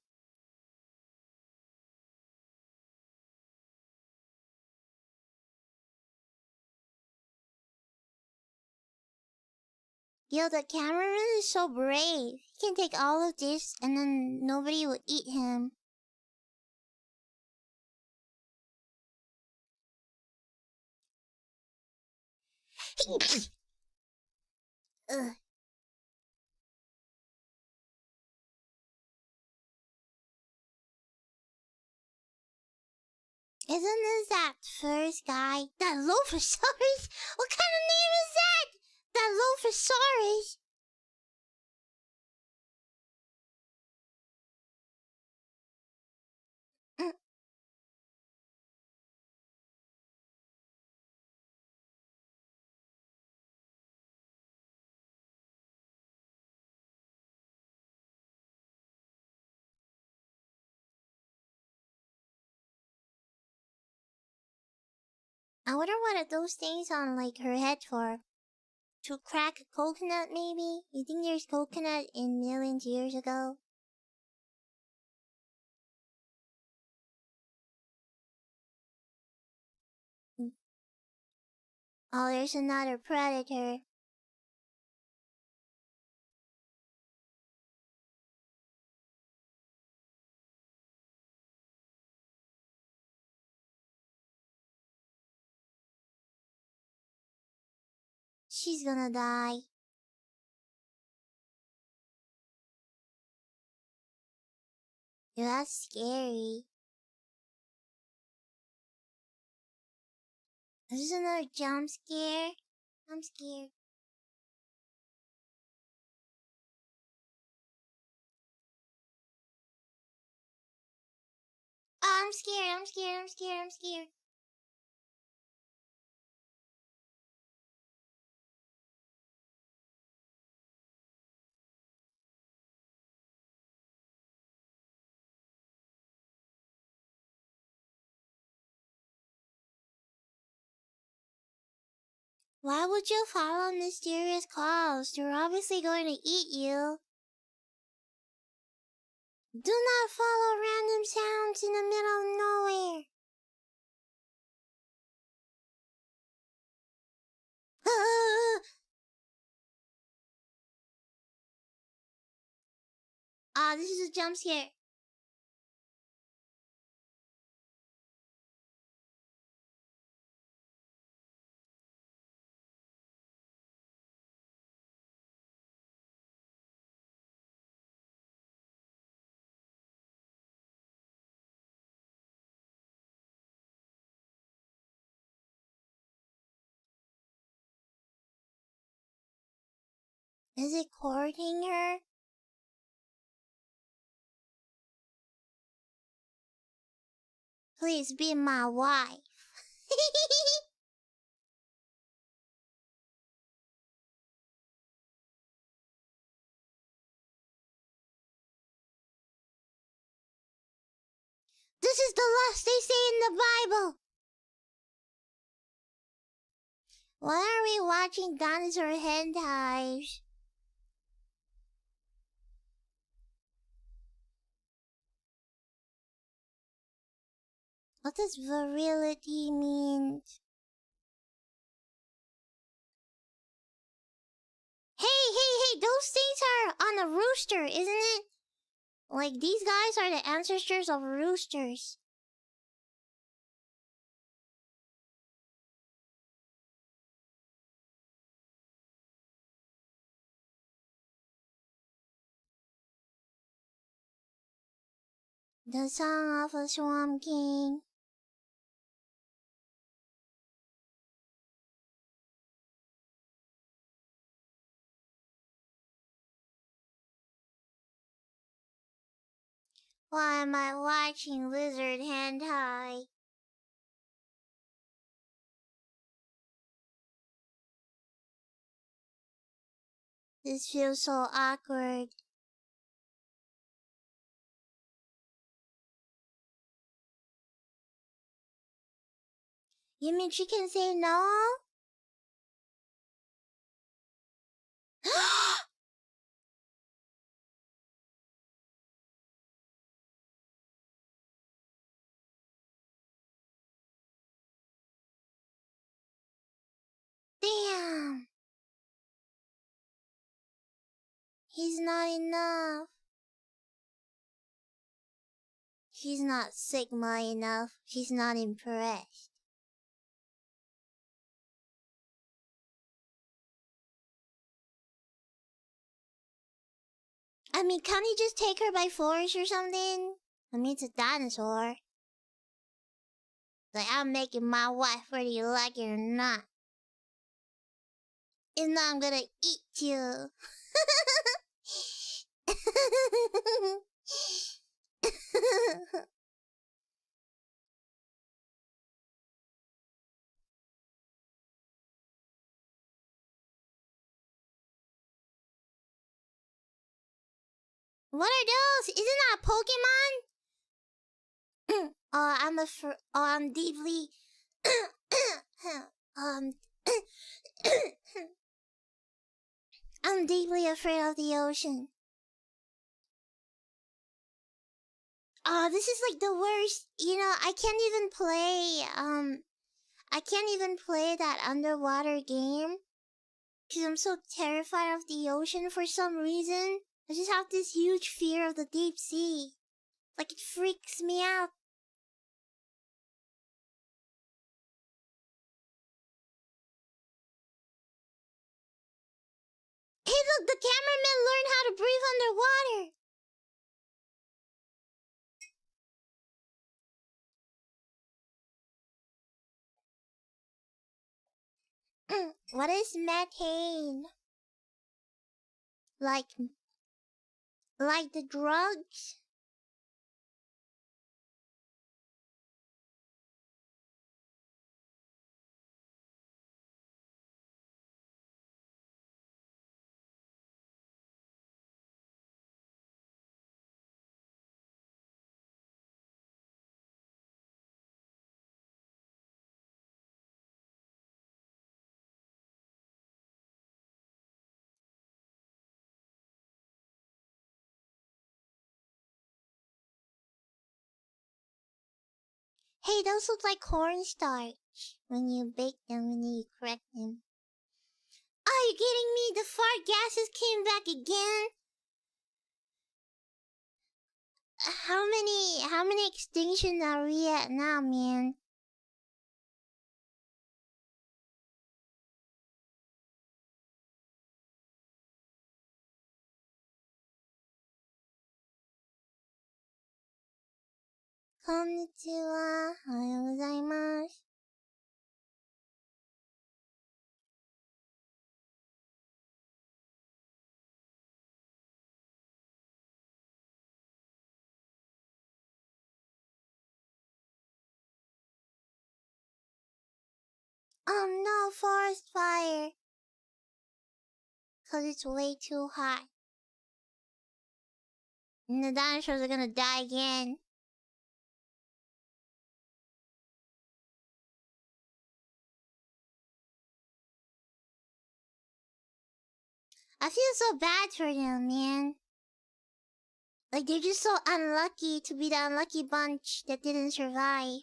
Yo, the cameraman is so brave. He can take all of this and then nobody will eat him. Ugh. Isn't this that first guy? That Lophosaurus? What kind of name is that? That Lophosaurus? I wonder what are those things on like her head for? To crack a coconut maybe? You think there's coconut in millions years ago? Oh, there's another predator. She's gonna die. Yeah, that's scary. Is this another jump scare? I'm scared. Oh, I'm scared, I'm scared, I'm scared, I'm scared. Why would you follow mysterious calls? They're obviously going to eat you. Do not follow random sounds in the middle of nowhere. Ah, this is a jump scare. Is it courting her? Please be my wife. This is the last they say in the Bible. Why are we watching dinosaur hentais? What does virility mean? Hey, those things are on a rooster, isn't it? Like, these guys are the ancestors of roosters. The Song of a Swamp King. Why am I watching lizard hentai? This feels so awkward. You mean she can say no? Damn! He's not enough. She's not Sigma enough. She's not impressed. I mean, can't he just take her by force or something? I mean, it's a dinosaur. Like, I'm making my wife whether you like it or not. If not, I'm gonna eat you. What are those? Isn't that a Pokemon? I'm deeply... um... I'm deeply afraid of the ocean. This is like the worst. You know, I can't even play that underwater game. Because I'm so terrified of the ocean for some reason. I just have this huge fear of the deep sea. Like, it freaks me out. Hey look, the cameraman learned how to breathe underwater. What is methane? Like the drugs? Hey, those look like cornstarch when you bake them and you crack them. Are you kidding me? The fart gases came back again? How many extinctions are we at now, man? Konnichiwa, ohayou gozaimasu. No, forest fire. Cause it's way too hot. And the dinosaurs are gonna die again. I feel so bad for them, man. Like, they're just so unlucky to be the unlucky bunch that didn't survive.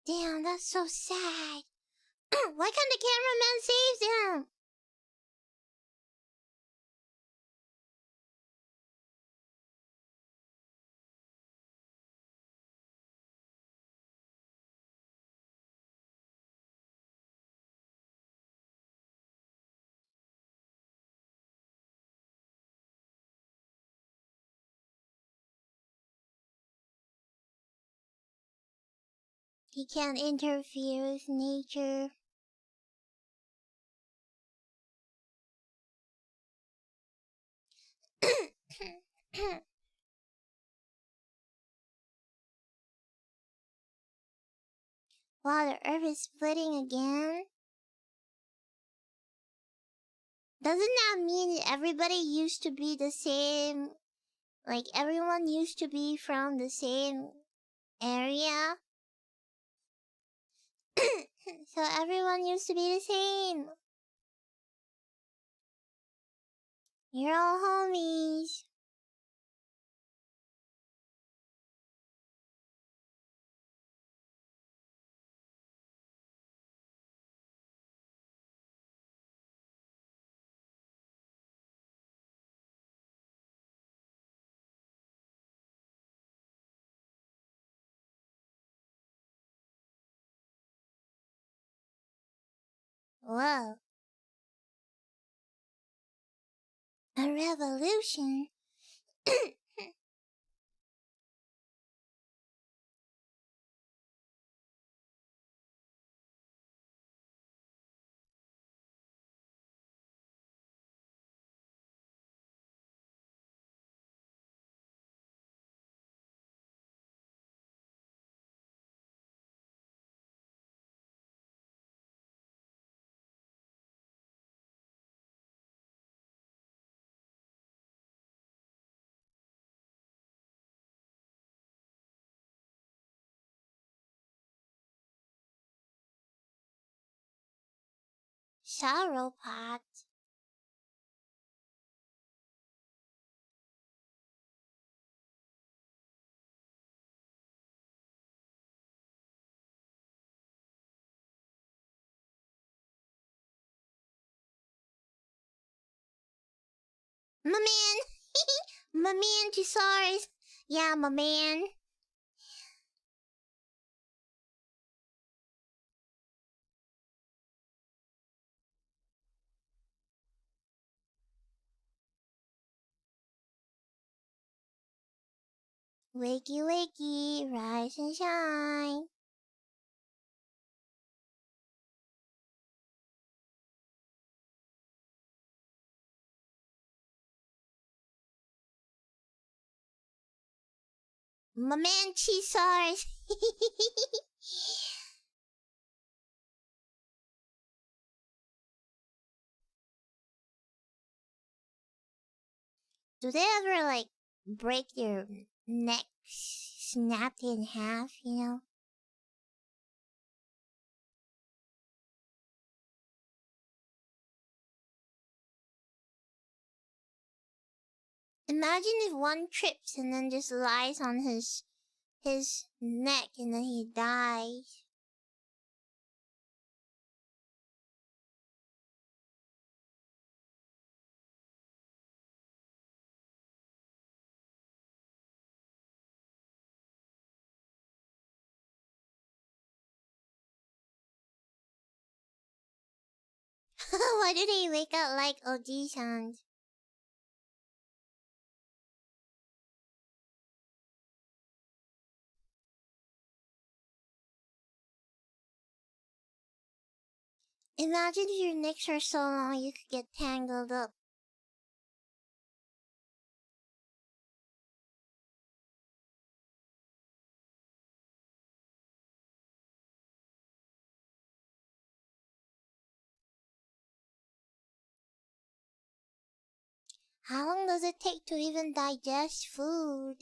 Damn, that's so sad. Why can't the cameraman save them? He can't interfere with nature. Wow, the earth is splitting again? Doesn't that mean everybody used to be the same? Like, everyone used to be from the same area? So everyone used to be the same. You're all homies. Whoa. A revolution? Sauropod. My man! My man, Dinosaurs! Yeah, my man. Wakey, wakey, rise and shine. My man, Dinosaurs! Do they ever, like, break their neck, snapped in half, you know? Imagine if one trips and then just lies on his neck and then he dies. Why do they wake up like auditions? Imagine if your necks are so long you could get tangled up. How long does it take to even digest food?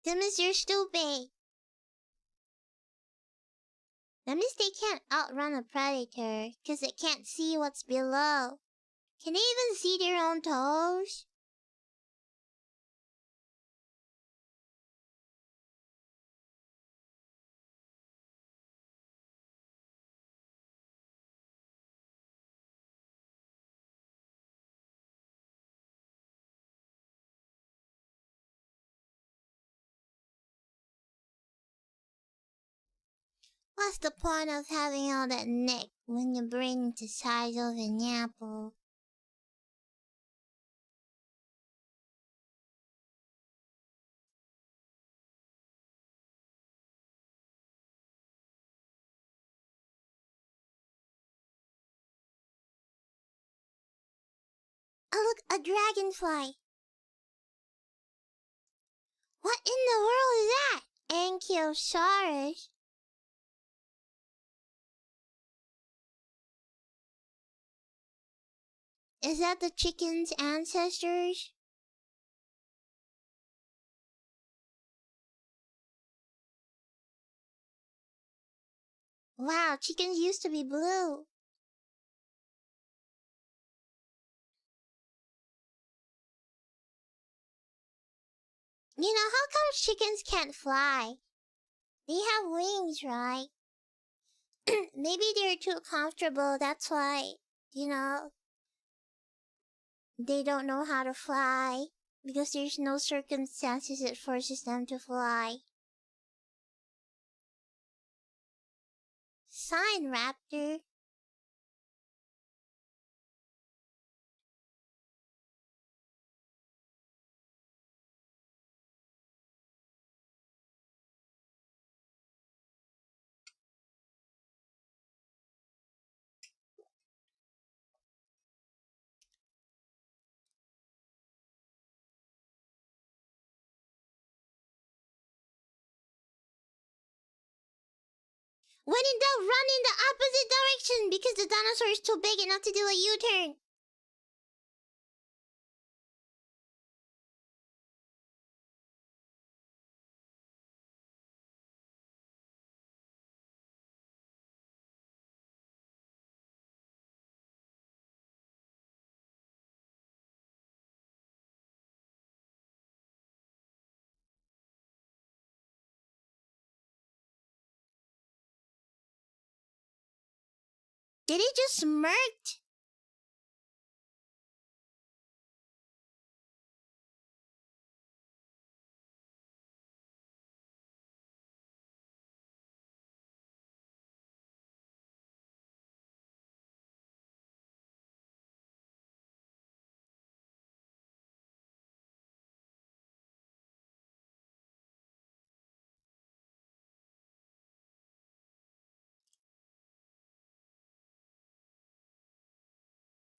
That means you're stupid. That means they can't outrun a predator, because they can't see what's below. Can they even see their own toes? What's the point of having all that neck when your brain is the size of an apple? Oh look, a dragonfly! What in the world is that? Ankylosaurus? Is that the chicken's ancestors? Wow, chickens used to be blue. You know, how come chickens can't fly? They have wings, right? Maybe they're too comfortable, that's why, you know, they don't know how to fly. Because there's no circumstances that forces them to fly. Sign, raptor. When in doubt, run in the opposite direction because the dinosaur is too big enough to do a U-turn. Did he just smirked?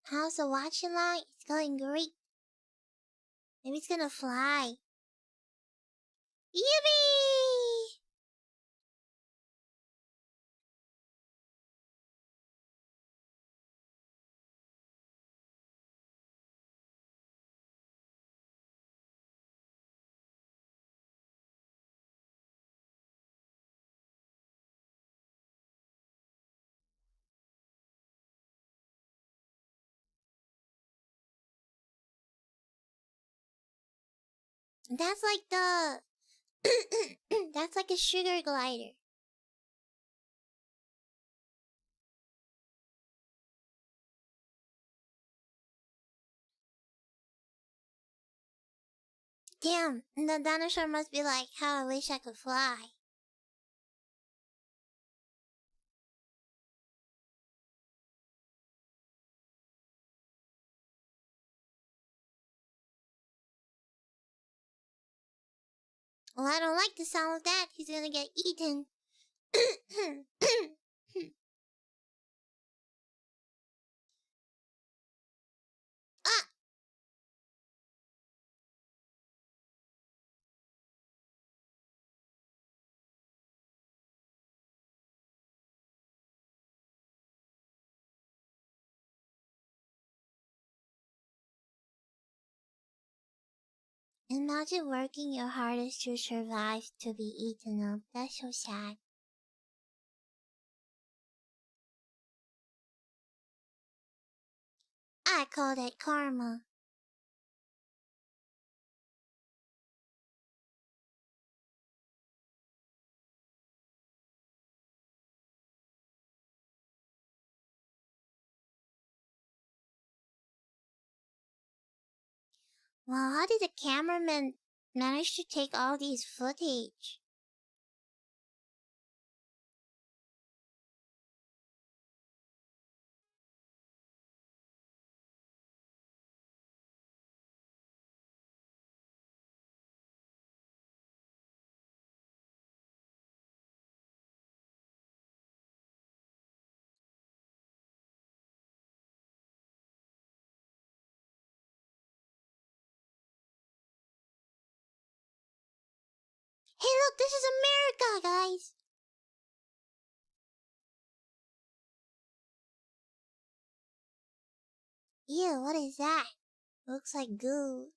How's the Watchalong? It's going great. Maybe it's gonna fly. Yippee! That's like the... That's like a sugar glider. Damn, the dinosaur must be like, how I wish I could fly. Well, I don't like the sound of that. He's gonna get eaten. Ah! Imagine working your hardest to survive to be eaten up. That's so sad. I call that karma. Well, how did the cameraman manage to take all these footage? Hey look, this is America, guys! Ew, what is that? Looks like goo.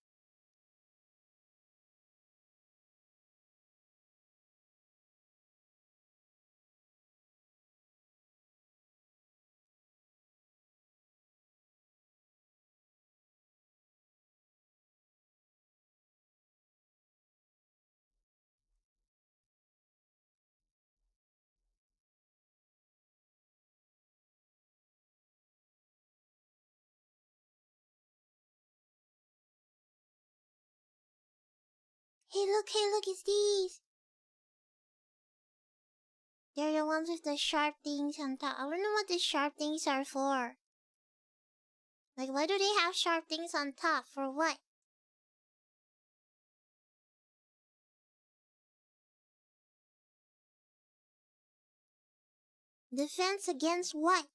Hey look, it's these! They're the ones with the sharp things on top. I wonder what the sharp things are for. Like, why do they have sharp things on top? For what? Defense against what?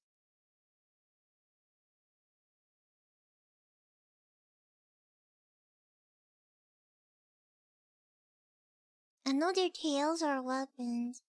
I know their tails are weapons.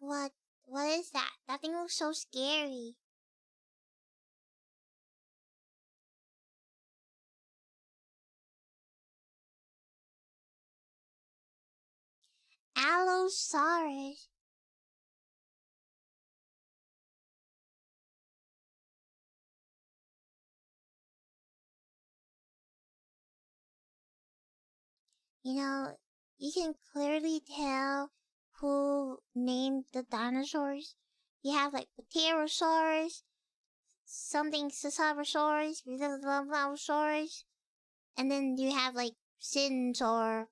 What? What is that? That thing looks so scary. Allosaurus. You know, you can clearly tell who named the dinosaurs. You have like Pterosaurus, something Sasaurus, Saurus, and then you have like Sinosaur.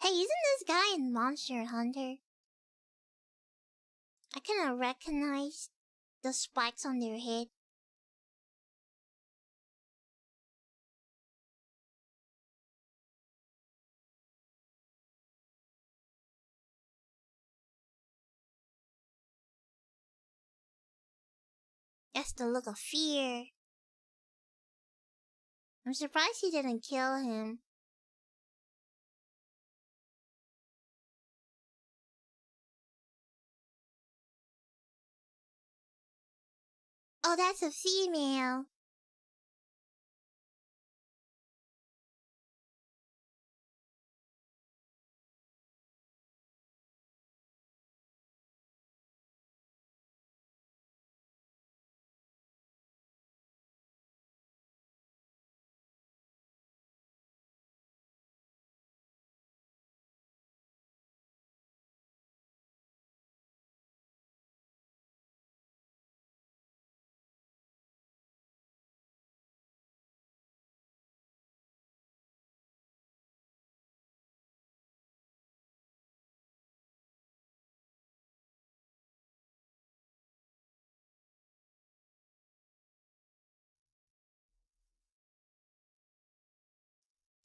Hey, isn't this guy in Monster Hunter? I kinda recognize the spikes on their head. That's the look of fear. I'm surprised he didn't kill him. Oh, that's a female.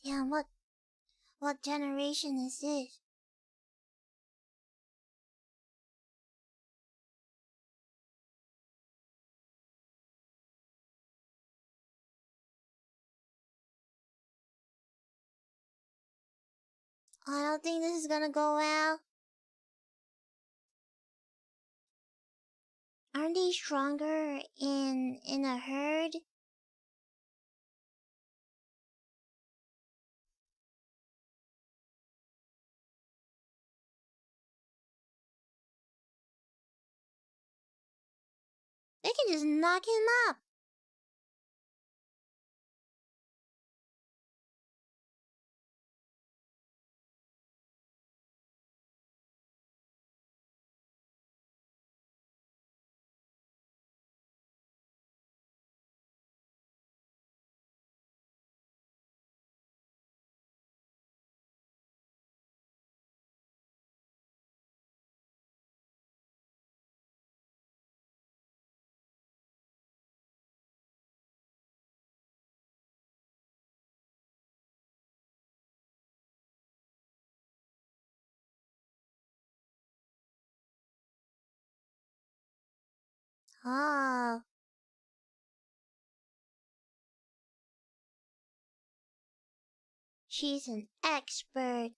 Yeah, what generation is this? I don't think this is gonna go well. Aren't they stronger in a herd? They can just knock him up. Oh, she's an expert.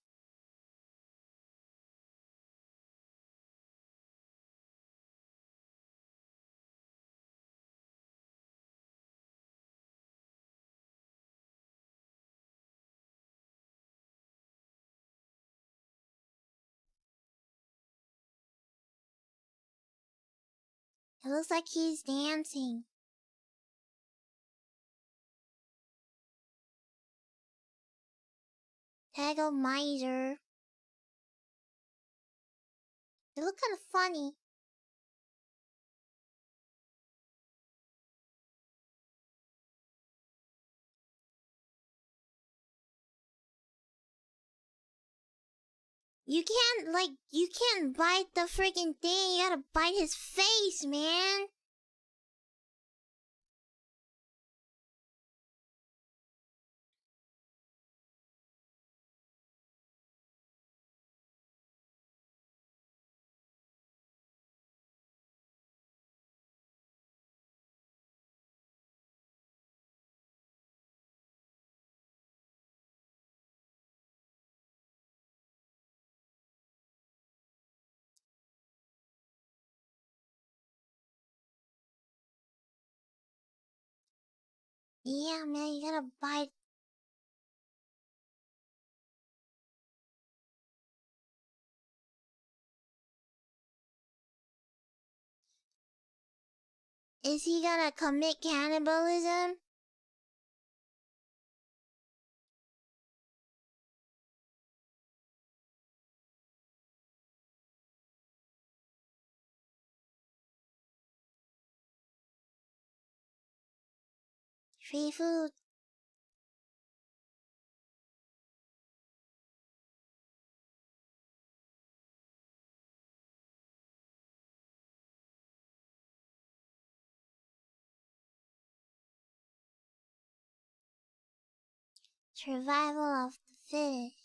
It looks like he's dancing. Tego miser. They look kind of funny. You can't bite the freaking thing. You gotta bite his face, man. Yeah, man, you gotta bite. Is he gonna commit cannibalism? Free food. Survival of the fittest.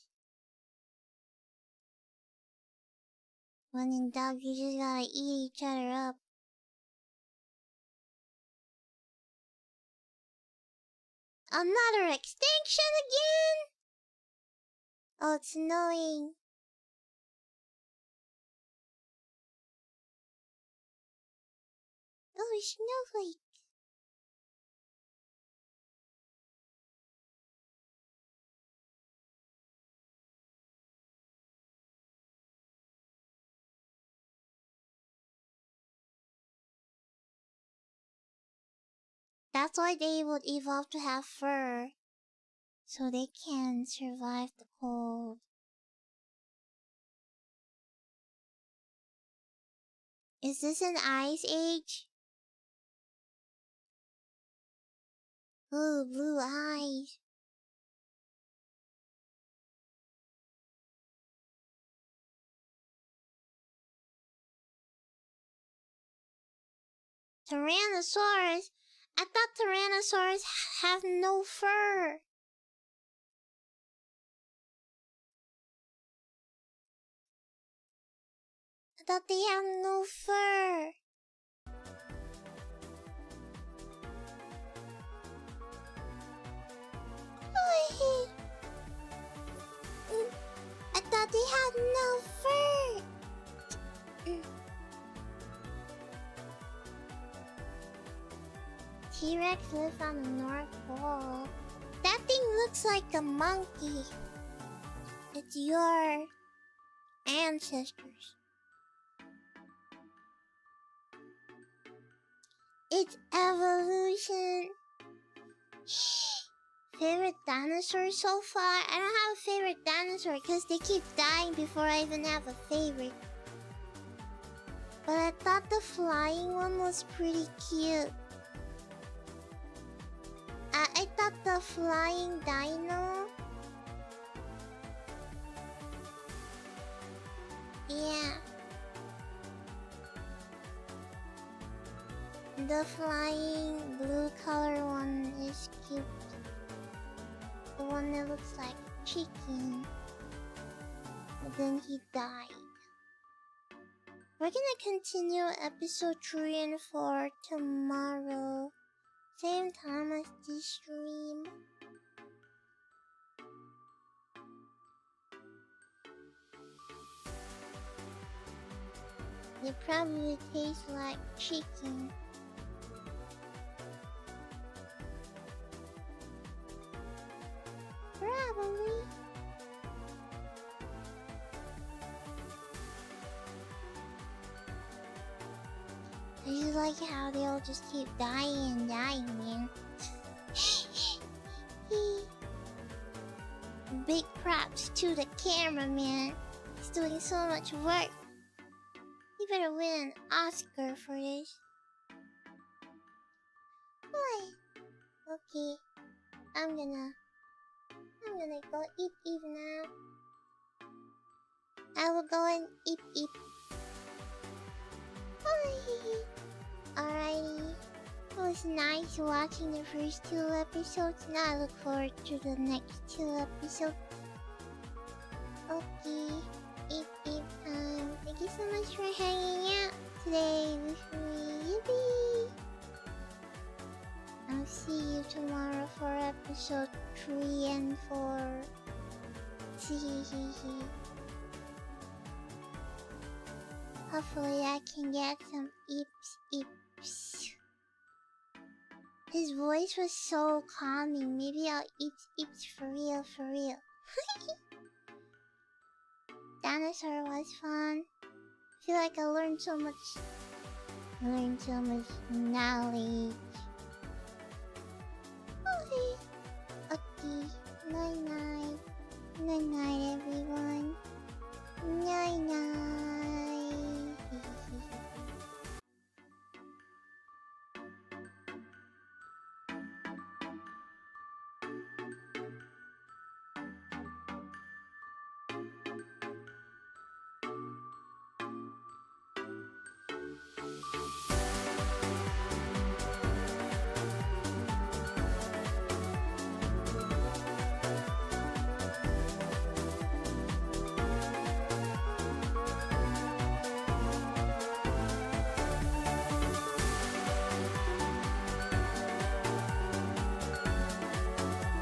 When in doubt, you just gotta eat each other up. Another extinction again? Oh, it's annoying. Oh, a snowflake. That's why they would evolve to have fur. So they can survive the cold. Is this an ice age? Ooh, blue eyes. Tyrannosaurus? I thought Tyrannosaurs have no fur. thought they have no fur. I thought they had no fur. T-Rex lives on the North Pole. That thing looks like a monkey. It's your ancestors. It's evolution. Favorite dinosaur so far? I don't have a favorite dinosaur because they keep dying before I even have a favorite. But I thought the flying one was pretty cute. I thought the flying dino... Yeah. The flying blue color one is cute. The one that looks like chicken. But then he died. We're gonna continue episode 3 and 4 tomorrow. Same time as this stream. They probably taste like chicken. Probably. I just like how they all just keep dying and dying, man. Big props to the cameraman. He's doing so much work. He better win an Oscar for this. Boy. Okay. I'm gonna go eat now. I will go and eat. Alrighty. It was nice watching the first 2 episodes. Now I look forward to the next 2 episodes. Okay. Eat time. Thank you so much for hanging out today with me. Yippee! I'll see you tomorrow for episode 3 and 4. Hopefully I can get some eeps. His voice was so calming. Maybe I'll eeps for real. Dinosaur was fun. I feel like I learned so much knowledge.